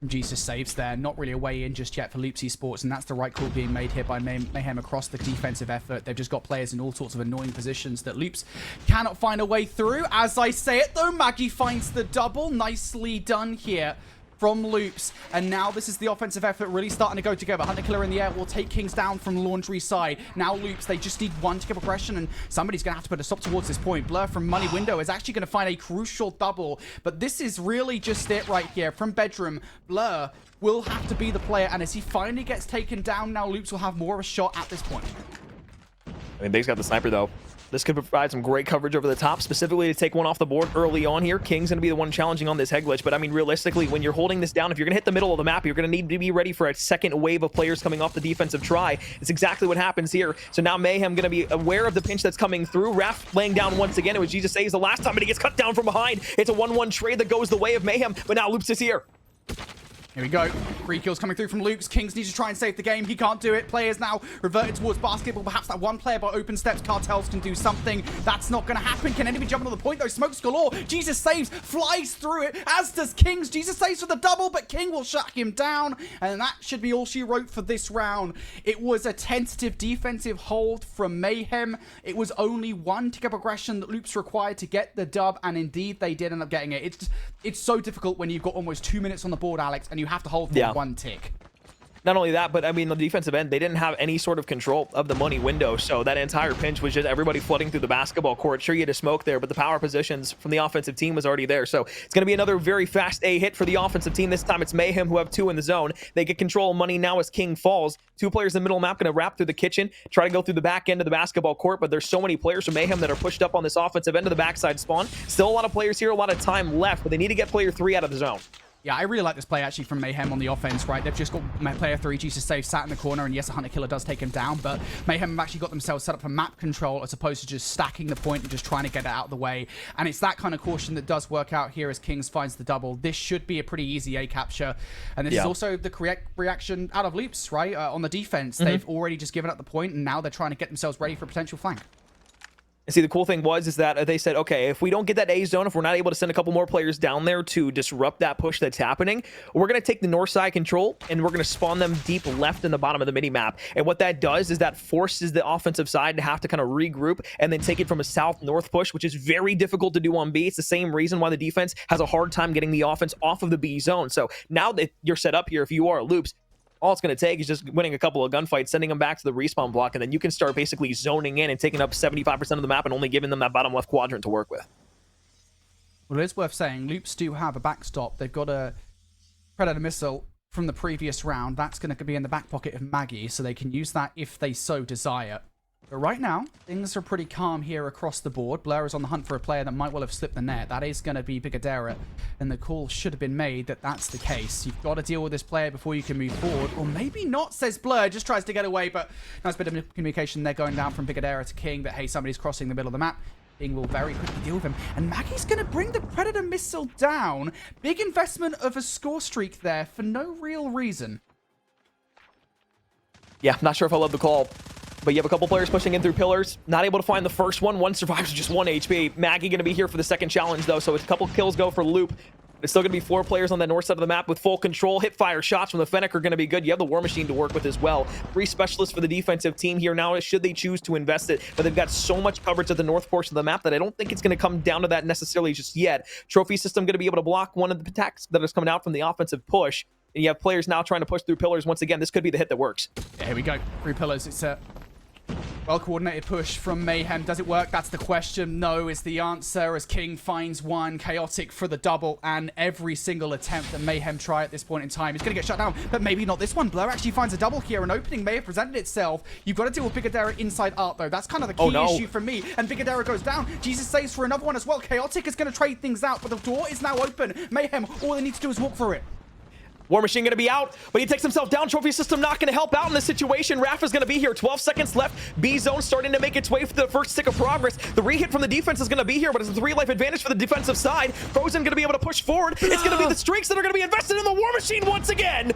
Jesus Saves there. Not really a way in just yet for Loops Esports, and that's the right call being made here by Mayhem across the defensive effort. They've just got players in all sorts of annoying positions that Loops cannot find a way through. As I say it, though, Maggie finds the double. Nicely done here from Loops, and now this is the offensive effort really starting to go together. Hunter Killer in the air will take Kings down from Laundry side. Now Loops, they just need one to get progression, and somebody's going to have to put a stop towards this point. Blur from Money Window is actually going to find a crucial double, but this is really just it right here. From Bedroom, Blur will have to be the player, and as he finally gets taken down, now Loops will have more of a shot at this point. I mean, they've got the sniper, though. This could provide some great coverage over the top, specifically to take one off the board early on here. King's going to be the one challenging on this head glitch, but I mean, realistically, when you're holding this down, if you're going to hit the middle of the map, you're going to need to be ready for a second wave of players coming off the defensive try. It's exactly what happens here. So now Mayhem going to be aware of the pinch that's coming through. Raph laying down once again. It was Jesus Saves the last time, but he gets cut down from behind. It's a 1-1 trade that goes the way of Mayhem, but now Loops is here. Here we go. 3 kills coming through from Loops. Kings needs to try and save the game. He can't do it. Players now reverted towards basketball. Perhaps that one player by open steps. Cartels can do something. That's not going to happen. Can anybody jump on the point, though? Smokes galore. Jesus Saves, flies through it, as does Kings. Jesus Saves for the double, but King will shut him down. And that should be all she wrote for this round. It was a tentative defensive hold from Mayhem. It was only 1 tick of progression that Loops required to get the dub, and indeed they did end up getting it. It's so difficult when you've got almost 2 minutes on the board, Alex, and you have to hold for 1 tick. Not only that, but I mean, the defensive end, they didn't have any sort of control of the money window. So that entire pinch was just everybody flooding through the basketball court. Sure, you had a smoke there, but the power positions from the offensive team was already there. So it's going to be another very fast A hit for the offensive team. This time it's Mayhem who have 2 in the zone. They get control of money now as King falls. 2 players in the middle map going to wrap through the kitchen, try to go through the back end of the basketball court, but there's so many players from Mayhem that are pushed up on this offensive end of the backside spawn. Still a lot of players here, a lot of time left, but they need to get player 3 out of the zone. Yeah, I really like this play, actually, from Mayhem on the offense, right? They've just got player 3, Jesus Saves, sat in the corner, and yes, a Hunter Killer does take him down, but Mayhem have actually got themselves set up for map control as opposed to just stacking the point and just trying to get it out of the way. And it's that kind of caution that does work out here as Kings finds the double. This should be a pretty easy A capture. And this is also the correct reaction out of Loops, right? On the defense, they've already just given up the point, and now they're trying to get themselves ready for a potential flank. And see, the cool thing is that they said, okay, if we don't get that A zone, if we're not able to send a couple more players down there to disrupt that push that's happening, we're going to take the north side control and we're going to spawn them deep left in the bottom of the mini map. And what that does is that forces the offensive side to have to kind of regroup and then take it from a south-north push, which is very difficult to do on B. It's the same reason why the defense has a hard time getting the offense off of the B zone. So now that you're set up here, if you are Loops, all it's going to take is just winning a couple of gunfights, sending them back to the respawn block, and then you can start basically zoning in and taking up 75% of the map and only giving them that bottom left quadrant to work with. Well, it is worth saying, Loops do have a backstop. They've got a Predator missile from the previous round. That's going to be in the back pocket of Maggie, so they can use that if they so desire. But right now, things are pretty calm here across the board. Blur is on the hunt for a player that might well have slipped the net. That is going to be Bigadera, and the call should have been made that that's the case. You've got to deal with this player before you can move forward, or maybe not, says Blur. Just tries to get away, but nice bit of communication there going down from Bigadera to King that, hey, somebody's crossing the middle of the map. King will very quickly deal with him. And Maggie's going to bring the Predator missile down. Big investment of a score streak there for no real reason. Yeah, not sure if I love the call. But you have a couple players pushing in through pillars. Not able to find the first one. One survives with just 1 HP. Maggie going to be here for the second challenge, though. So a couple kills go for Loop. There's still going to be 4 players on the north side of the map with full control. Hip fire shots from the Fennec are going to be good. You have the War Machine to work with as well. 3 specialists for the defensive team here now, should they choose to invest it. But they've got so much coverage at the north portion of the map that I don't think it's going to come down to that necessarily just yet. Trophy system going to be able to block one of the attacks that is coming out from the offensive push. And you have players now trying to push through pillars. Once again, this could be the hit that works. Yeah, here we go. Through pillars. It's a well-coordinated push from Mayhem. Does it work? That's the question. No is the answer, as King finds one. Chaotic for the double, and every single attempt that Mayhem try at this point in time is going to get shut down, but maybe not this one. Blur actually finds a double here. An opening may have presented itself. You've got to deal with Bigadera inside art, though. That's kind of the key issue for me, and Bigadera goes down. Jesus saves for another one as well. Chaotic is going to trade things out, but the door is now open. Mayhem, all they need to do is walk through it. War Machine going to be out, but he takes himself down. Trophy system not going to help out in this situation. Raph is going to be here. 12 seconds left. B zone starting to make its way for the first tick of progress. The re-hit from the defense is going to be here, but it's a 3-life advantage for the defensive side. Frozen going to be able to push forward. It's going to be the streaks that are going to be invested in the War Machine once again.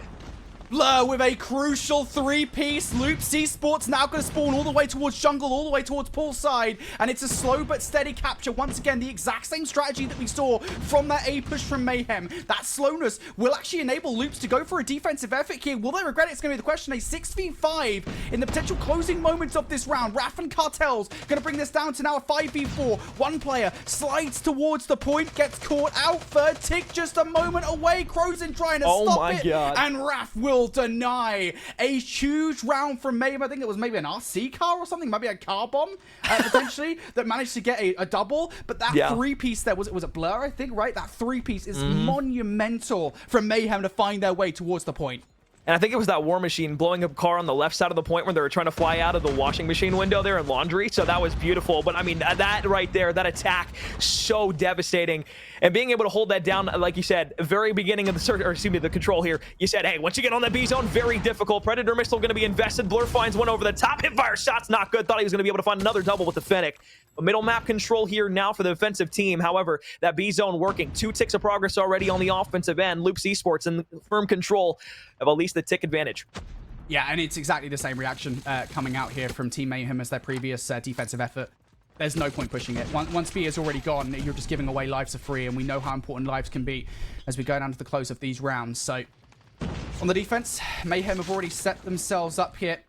Blur with a crucial 3-piece. Loops Esports now going to spawn all the way towards jungle, all the way towards poolside, and it's a slow but steady capture. Once again, the exact same strategy that we saw from that A push from Mayhem. That slowness will actually enable Loops to go for a defensive effort here. Will they regret it? It's going to be the question. A 6v5 in the potential closing moments of this round. Raph and Cartels going to bring this down to now a 5v4. One player slides towards the point, gets caught out. Third tick just a moment away. Crozin trying to stop it, and Raph will deny. A huge round from Mayhem. I think it was maybe an RC car or something, maybe a car bomb potentially, that managed to get a double. But that 3-piece there, was it Blur, I think, right? That 3-piece is monumental from Mayhem to find their way towards the point. And I think it was that War Machine blowing up a car on the left side of the point when they were trying to fly out of the washing machine window there in laundry. So that was beautiful. But I mean, that right there, that attack, so devastating. And being able to hold that down, like you said, very beginning of the search, or excuse me, the control here, you said, hey, once you get on that B zone, very difficult. Predator missile going to be invested. Blur finds one over the top. Hipfire shot's not good. Thought he was going to be able to find another double with the Fennec. But middle map control here now for the defensive team. However, that B zone working. 2 ticks of progress already on the offensive end. Loops Esports in firm control of at least the tick advantage. Yeah, and it's exactly the same reaction coming out here from Team Mayhem as their previous defensive effort. There's no point pushing it. Once B is already gone, you're just giving away lives for free, and we know how important lives can be as we go down to the close of these rounds. So, on the defense, Mayhem have already set themselves up here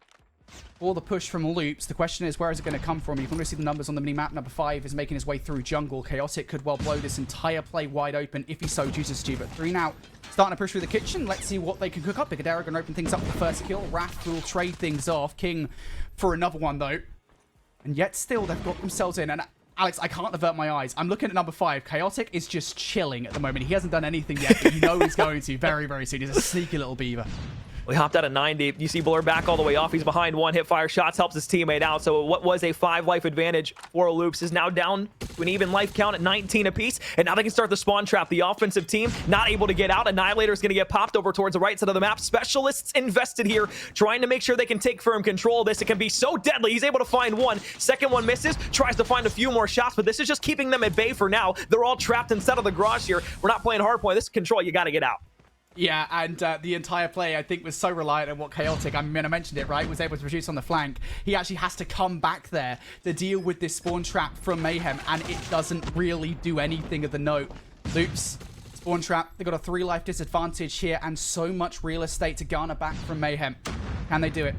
for the push from Loops. The question is, where is it going to come from? You can already see the numbers on the mini-map. Number 5 is making his way through jungle. Chaotic could well blow this entire play wide open if he so chooses to. But 3 now, starting to push through the kitchen. Let's see what they can cook up. Bigadera going to open things up with the first kill. Wrath will trade things off. King for another one, though. And yet still, they've got themselves in. And Alex, I can't avert my eyes. I'm looking at number 5. Chaotic is just chilling at the moment. He hasn't done anything yet, but you know he's going to very, very soon. He's a sneaky little beaver. We hopped out of 90. You see Blur back all the way off. He's behind 1. Hipfire shots helps his teammate out. So what was a 5-life advantage for Loops is now down to an even life count at 19 apiece. And now they can start the spawn trap. The offensive team not able to get out. Annihilator is going to get popped over towards the right side of the map. Specialists invested here, trying to make sure they can take firm control of this. It can be so deadly. He's able to find one. Second one misses. Tries to find a few more shots, but this is just keeping them at bay for now. They're all trapped inside of the garage here. We're not playing hardpoint. This is control. You got to get out. Yeah, and the entire play, I think, was so reliant on what Chaotic, I mean, I mentioned it, right, was able to produce on the flank. He actually has to come back there to deal with this spawn trap from Mayhem, and it doesn't really do anything of the note. Loops, spawn trap, they've got a 3-life disadvantage here, and so much real estate to garner back from Mayhem. Can they do it?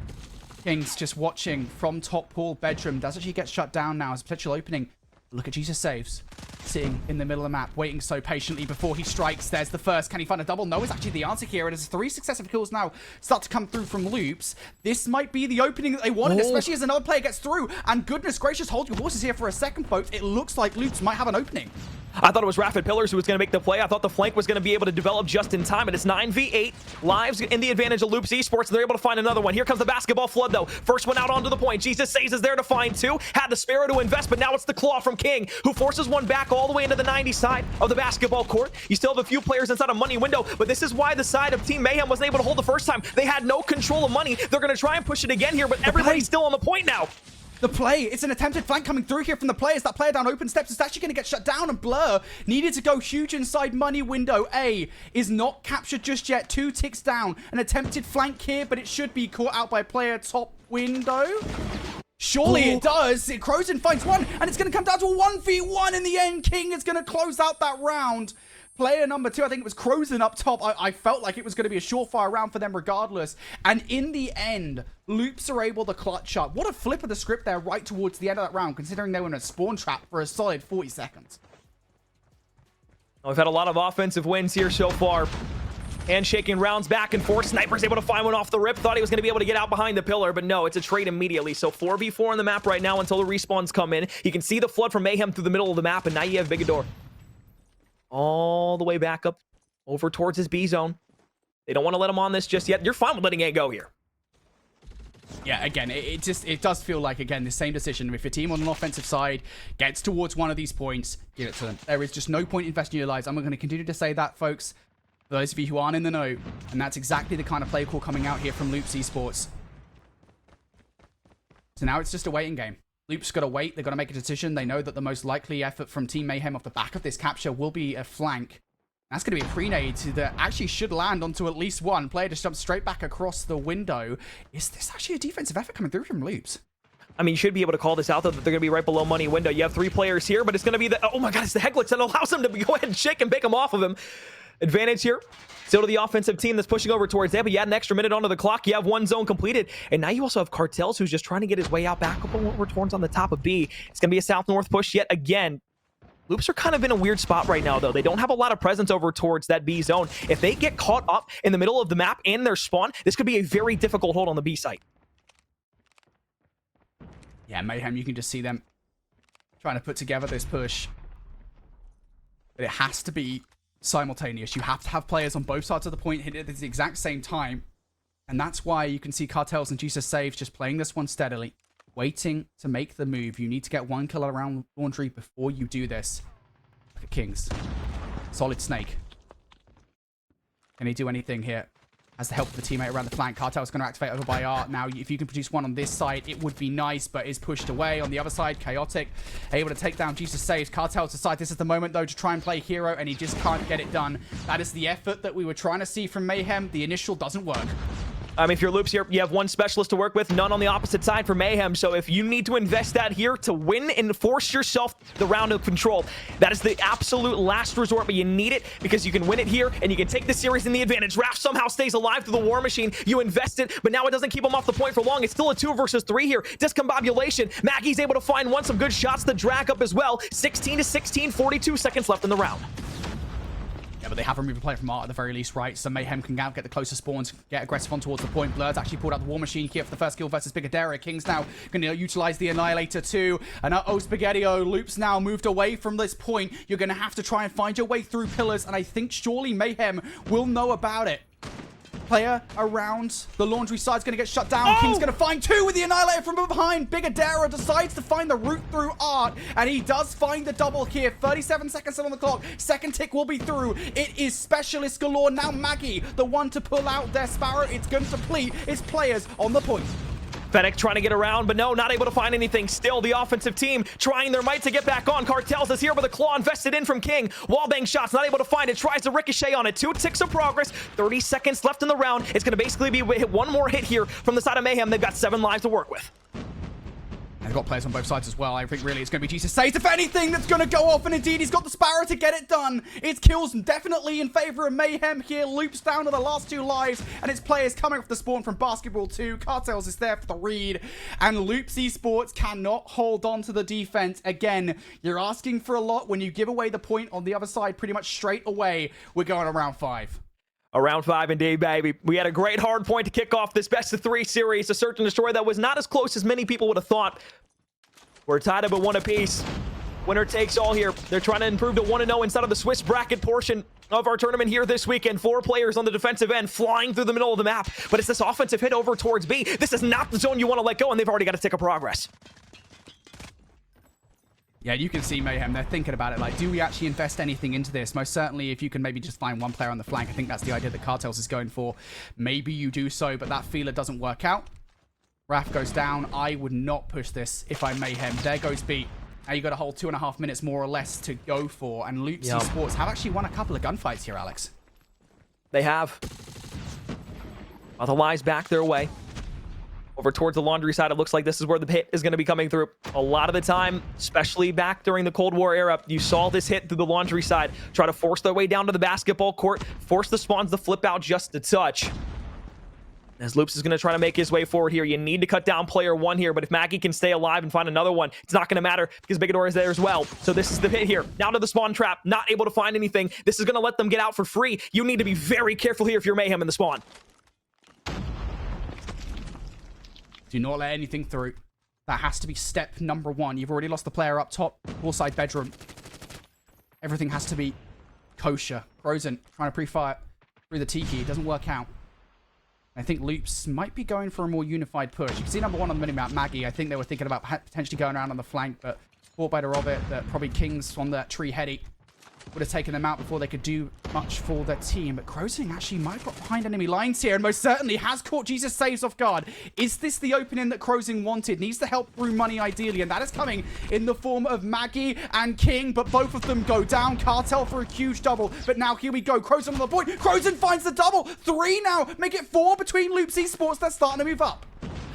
King's just watching from top pool bedroom. Does actually get shut down now as a potential opening. Look at Jesus saves. Sitting in the middle of the map, waiting so patiently before he strikes. There's the first. Can he find a double? No, it's actually the answer here. It is 3 successive kills now start to come through from Loops. This might be the opening that they wanted, especially as another player gets through. And goodness gracious, hold your horses here for a second, folks. It looks like Loops might have an opening. I thought it was Rapid Pillars who was going to make the play. I thought the flank was going to be able to develop just in time, and it's 9v8. Lives in the advantage of Loops Esports. They're able to find another one. Here comes the basketball flood, though. First one out onto the point. Jesus Says is there to find 2. Had the Sparrow to invest, but now it's the Claw from King, who forces one back all the way into the 90 side of the basketball court. You still have a few players inside a money window, but this is why the side of Team Mayhem wasn't able to hold the first time. They had no control of money. They're going to try and push it again here, but everybody's still on the point now. The play, it's an attempted flank coming through here from the players. That player down open steps is actually going to get shut down, and Blur needed to go huge inside money window. A is not captured just yet. 2 ticks down. An attempted flank here, but it should be caught out by player top window. Surely it does. Crozen finds one, and it's going to come down to a 1v1 in the end. King is going to close out that round. Player number 2, I think it was Crozen up top. I felt like it was going to be a surefire round for them regardless. And in the end, Loops are able to clutch up. What a flip of the script there right towards the end of that round, considering they were in a spawn trap for a solid 40 seconds. We've had a lot of offensive wins here so far. Handshaking rounds back and forth. Sniper's able to find one off the rip. Thought he was going to be able to get out behind the pillar, but no, it's a trade immediately. So 4v4 on the map right now until the respawns come in. You can see the flood from Mayhem through the middle of the map, and now you have Bigador all the way back up over towards his B zone. They don't want to let him on this just yet. You're fine with letting it go here. Yeah, again, it does feel like, again, the same decision. If your team on an offensive side gets towards one of these points, give it to them. There is just no point investing your lives. I'm going to continue to say that, folks, for those of you who aren't in the know. And that's exactly the kind of play call coming out here from Loops Esports. So now it's just a waiting game. Loops got to wait. They've got to make a decision. They know that the most likely effort from Team Mayhem off the back of this capture will be a flank. That's going to be a pre-nade that actually should land onto at least one. Player just jumps straight back across the window. Is this actually a defensive effort coming through from Loops? I mean, you should be able to call this out, though, that they're going to be right below money window. You have 3 players here, but it's going to be the... Oh my god, it's the Heglitz that allows him to go ahead and shake and bake him off of him. Advantage here. Still to the offensive team that's pushing over towards there, but you add an extra minute onto the clock. You have 1 zone completed, and now you also have Cartels, who's just trying to get his way out back up on returns on the top of B. It's going to be a south-north push yet again. Loops are kind of in a weird spot right now, though. They don't have a lot of presence over towards that B zone. If they get caught up in the middle of the map and their spawn, this could be a very difficult hold on the B site. Yeah, Mayhem, you can just see them trying to put together this push. But it has to be simultaneous. You have to have players on both sides of the point hitting at the exact same time. And that's why you can see Cartels and Jesus Saves just playing this one steadily, waiting to make the move. You need to get 1 kill around Laundry before you do this. Look at Kings. Solid Snake. Can he do anything here? Has the help of the teammate around the flank. Cartel's going to activate over by Art. Now, if you can produce one on this side, it would be nice, but is pushed away. On the other side, Chaotic, able to take down Jesus Saves. Cartel's decide this is the moment, though, to try and play hero, and he just can't get it done. That is the effort that we were trying to see from Mayhem. The initial doesn't work. If you're Loops here, you have 1 specialist to work with, none on the opposite side for Mayhem. So if you need to invest that here to win and force yourself the round of control, that is the absolute last resort, but you need it because you can win it here and you can take the series in the advantage. Raph somehow stays alive through the War Machine. You invest it, but now it doesn't keep him off the point for long. It's still a 2 versus 3 here. Discombobulation. Maggie's able to find some good shots to drag up as well. 16 to 16, 42 seconds left in the round. Yeah, but they have removed a player from Art at the very least, right? So Mayhem can now get the closer spawns, get aggressive on towards the point. Blur's actually pulled out the War Machine here for the first kill versus Bigadera. King's now going to utilize the Annihilator too. And Spaghetti-O, Loops now moved away from this point. You're going to have to try and find your way through pillars, and I think surely Mayhem will know about it. Player around the Laundry side's going to get shut down. King's going to find 2 with the Annihilator from behind. Bigadera decides to find the route through Art, and he does find the double here. 37 seconds on the clock. Second tick will be through. It is specialist galore. Now Maggie, the one to pull out their Sparrow. It's going to deplete its players on the point. Fennec trying to get around, but no, not able to find anything. Still, the offensive team trying their might to get back on. Cartels is here with a claw invested in from King. Wallbang shots, not able to find it. Tries to ricochet on it. 2 ticks of progress. 30 seconds left in the round. It's going to basically be one more hit here from the side of Mayhem. They've got 7 lives to work with. They've got players on both sides as well. I think really it's going to be Jesus Saves, if anything, that's going to go off. And indeed, he's got the Sparrow to get it done. It's kills definitely in favor of Mayhem here. Loops down to the last 2 lives. And it's players coming off the spawn from Basketball 2. Cartels is there for the read. And Loops Esports cannot hold on to the defense. Again, you're asking for a lot when you give away the point on the other side pretty much straight away. We're going around 5. Around 5 indeed, baby. We had a great hard point to kick off this best of 3 series. A search and destroy that was not as close as many people would have thought. We're tied up at 1 apiece. Winner takes all here. They're trying to improve to 1-0 inside of the Swiss bracket portion of our tournament here this weekend. 4 players on the defensive end flying through the middle of the map. But it's this offensive hit over towards B. This is not the zone you want to let go, and they've already got a tick of progress. Yeah, you can see Mayhem. They're thinking about it. Like, do we actually invest anything into this? Most certainly, if you can maybe just find 1 player on the flank. I think that's the idea that Cartels is going for. Maybe you do so, but that feeler doesn't work out. Raf goes down. I would not push this if I'm Mayhem. There goes Beat. Now you got a whole 2.5 minutes more or less to go for. And Loops Esports have actually won a couple of gunfights here, Alex. They have. The lies back their way. Over towards the laundry side, it looks like this is where the hit is going to be coming through. A lot of the time, especially back during the Cold War era, you saw this hit through the laundry side, try to force their way down to the basketball court, force the spawns to flip out just a touch. As Loops is going to try to make his way forward here, you need to cut down player 1 here, but if Maggie can stay alive and find another one, it's not going to matter because Bigador is there as well. So this is the hit here. Now to the spawn trap, not able to find anything. This is going to let them get out for free. You need to be very careful here if you're Mayhem in the spawn. Do not let anything through. That has to be step number 1. You've already lost the player up top, poolside bedroom. Everything has to be kosher. Frozen, trying to pre-fire through the Tiki. It doesn't work out. I think Loops might be going for a more unified push. You can see number 1 on the minimap, Maggie. I think they were thinking about potentially going around on the flank, but thought better of it that probably Kings on that tree heady would have taken them out before they could do much for their team. But Crozing actually might have got behind enemy lines here and most certainly has caught Jesus Saves off guard. Is this the opening that Crozing wanted? Needs the help through money ideally, and that is coming in the form of Maggie and King, but both of them go down. Cartel for a huge double, but now here we go. Crozing on the point. Crozing finds the double. 3 now. Make it 4 between Loops Esports. They're starting to move up.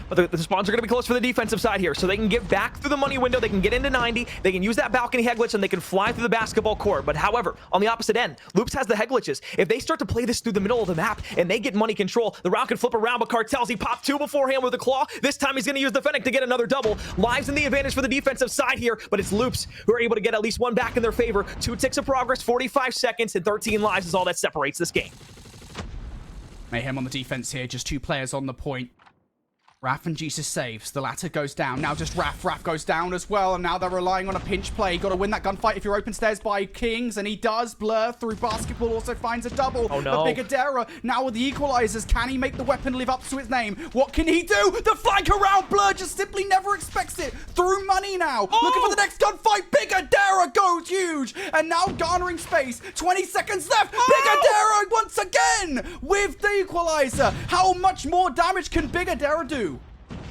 But the spawns are going to be close for the defensive side here, so they can get back through the money window, they can get into 90, they can use that balcony head glitch, and they can fly through the basketball court. But however, on the opposite end, Loops has the head glitches. If they start to play this through the middle of the map, and they get money control, the round can flip around, but Cartels, he popped 2 beforehand with a claw. This time he's going to use the Fennec to get another double. Lives in the advantage for the defensive side here, but it's Loops who are able to get at least 1 back in their favor. 2 ticks of progress, 45 seconds, and 13 lives is all that separates this game. Mayhem on the defense here, just 2 players on the point. Raf and Jesus saves. The latter goes down. Now just Raf. Raf goes down as well. And now they're relying on a pinch play. Got to win that gunfight if you're open stairs by Kings. And he does. Blur through basketball. Also finds a double. Oh, no. But Bigadera now with the equalizers. Can he make the weapon live up to its name? What can he do? The flank around. Blur just simply never expects it. Through money now. Oh! Looking for the next gunfight. Bigadera goes huge. And now garnering space. 20 seconds left. Oh! Bigadera once again with the equalizer. How much more damage can Bigadera do?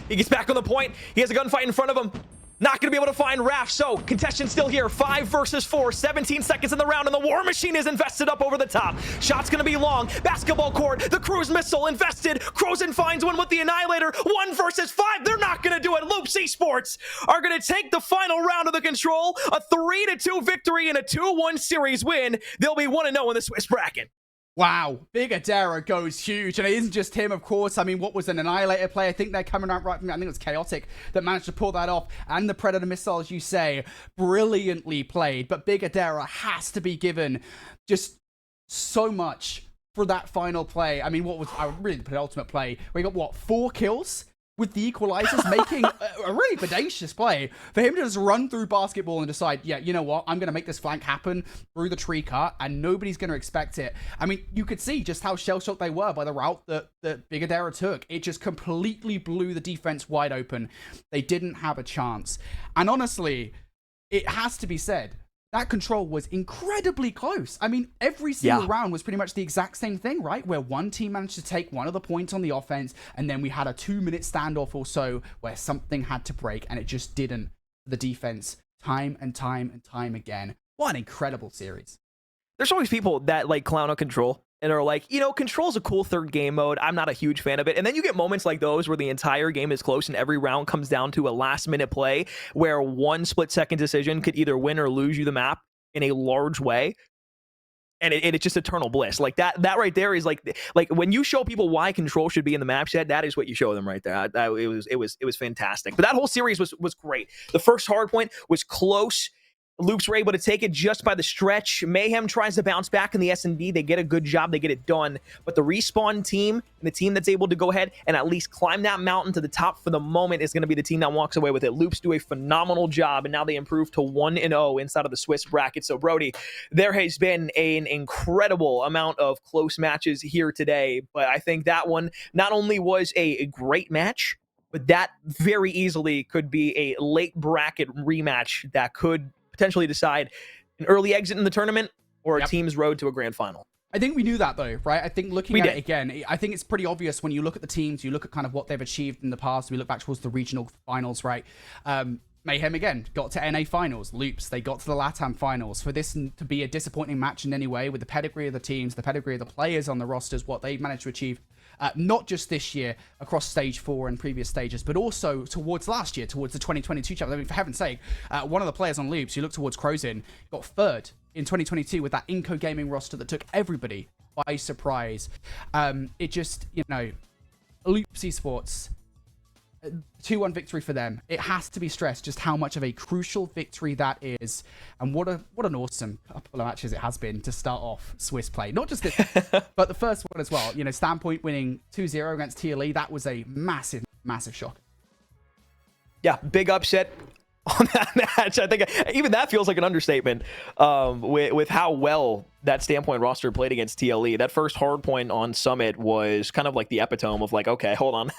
He gets back on the point. He has a gunfight in front of him. Not going to be able to find Raf, so contention still here. 5 versus 4, 17 seconds in the round, and the War Machine is invested up over the top. Shot's going to be long. Basketball court, the cruise missile invested. Crozin finds one with the Annihilator. 1 versus 5. They're not going to do it. Loops Esports are going to take the final round of the control. A 3-2 victory and a 2-1 series win. They'll be 1-0 in the Swiss bracket. Wow, Bigadera goes huge, and it isn't just him, of course. I mean, what was an Annihilator play? I think they're coming out right from me. I think it was Chaotic that managed to pull that off, and the Predator missile, as you say, brilliantly played. But Bigadera has to be given just so much for that final play. I mean, what was really the penultimate play? Where he got, what, 4 kills? With the equalizers making a really bodacious play. For him to just run through basketball and decide, yeah, you know what? I'm going to make this flank happen through the tree cut, and nobody's going to expect it. I mean, you could see just how shell-shocked they were by the route that Bigadera took. It just completely blew the defense wide open. They didn't have a chance. And honestly, it has to be said, that control was incredibly close. I mean, every single round was pretty much the exact same thing, right? Where one team managed to take one of the points on the offense, and then we had a 2-minute standoff or so where something had to break, and it just didn't. The defense, time and time and time again. What an incredible series. There's always people that like clown on control and are like, you know, control's a cool 3rd game mode. I'm not a huge fan of it. And then you get moments like those where the entire game is close and every round comes down to a last-minute play where 1 split-second decision could either win or lose you the map in a large way. And it's just eternal bliss. Like that right there is like when you show people why control should be in the map set, that is what you show them right there. It was fantastic. But that whole series was great. The first hard point was close. Loops were able to take it just by the stretch. Mayhem tries to bounce back in the S&D. They get a good job. They get it done. But the respawn team and the team that's able to go ahead and at least climb that mountain to the top for the moment is going to be the team that walks away with it. Loops do a phenomenal job, and now they improve to 1-0 inside of the Swiss bracket. So, Brody, there has been an incredible amount of close matches here today. But I think that one not only was a great match, but that very easily could be a late bracket rematch that could potentially decide an early exit in the tournament or a team's road to a grand final. I think we knew that though, right? I think looking at it again, I think it's pretty obvious when you look at the teams, you look at kind of what they've achieved in the past. We look back towards the regional finals, right? Mayhem again got to NA finals. Loops, they got to the LATAM finals. For this to be a disappointing match in any way, with the pedigree of the teams, the pedigree of the players on the rosters, what they've managed to achieve, not just this year across stage 4 and previous stages, but also towards last year, towards the 2022 chapter. I mean, for heaven's sake, one of the players on Loops, you look towards Crozin, got third in 2022 with that Inco Gaming roster that took everybody by surprise. It just, you know, Loops Esports, 2-1 victory for them. It has to be stressed just how much of a crucial victory that is, and what an awesome couple of matches it has been to start off Swiss play. Not just this, but the first one as well. You know, Standpoint winning 2-0 against TLE, that was a massive, massive shock. Yeah, big upset on that match. I think even that feels like an understatement with how well that Standpoint roster played against TLE. That first hard point on Summit was kind of like the epitome of like, okay, hold on.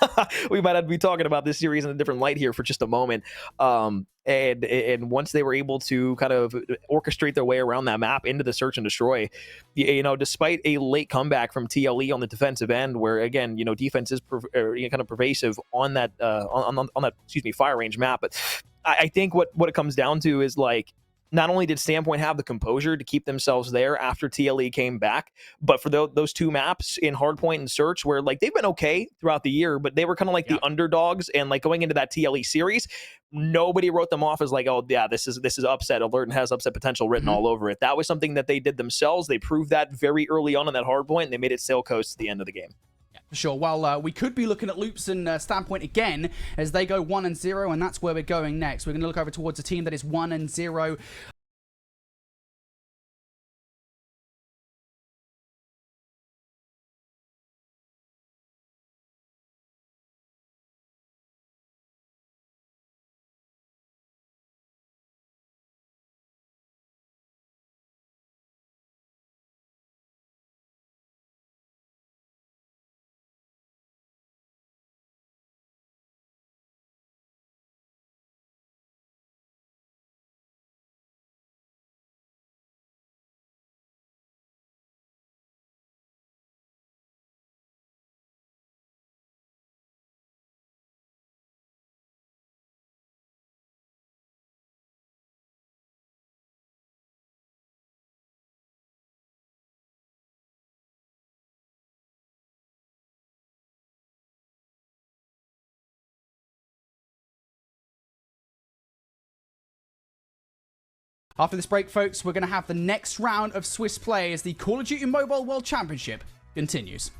We might have to be talking about this series in a different light here for just a moment. And once they were able to kind of orchestrate their way around that map into the search and destroy, you know, despite a late comeback from TLE on the defensive end, where again, you know, defense is kind of pervasive on that on that fire range map. But I think what it comes down to is like, not only did Standpoint have the composure to keep themselves there after TLE came back, but for those two maps in Hardpoint and Search, where like they've been okay throughout the year, but they were kind of like the underdogs, and like going into that TLE series, nobody wrote them off as like, oh yeah, this is upset alert and has upset potential written all over it. That was something that they did themselves. They proved that very early on in that Hardpoint, and they made it sail coast to the end of the game. For sure. Well, we could be looking at Loops and Standpoint again as they go 1-0, and that's where we're going next. We're going to look over towards a team that is 1-0. After this break, folks, we're going to have the next round of Swiss play as the Call of Duty Mobile World Championship continues.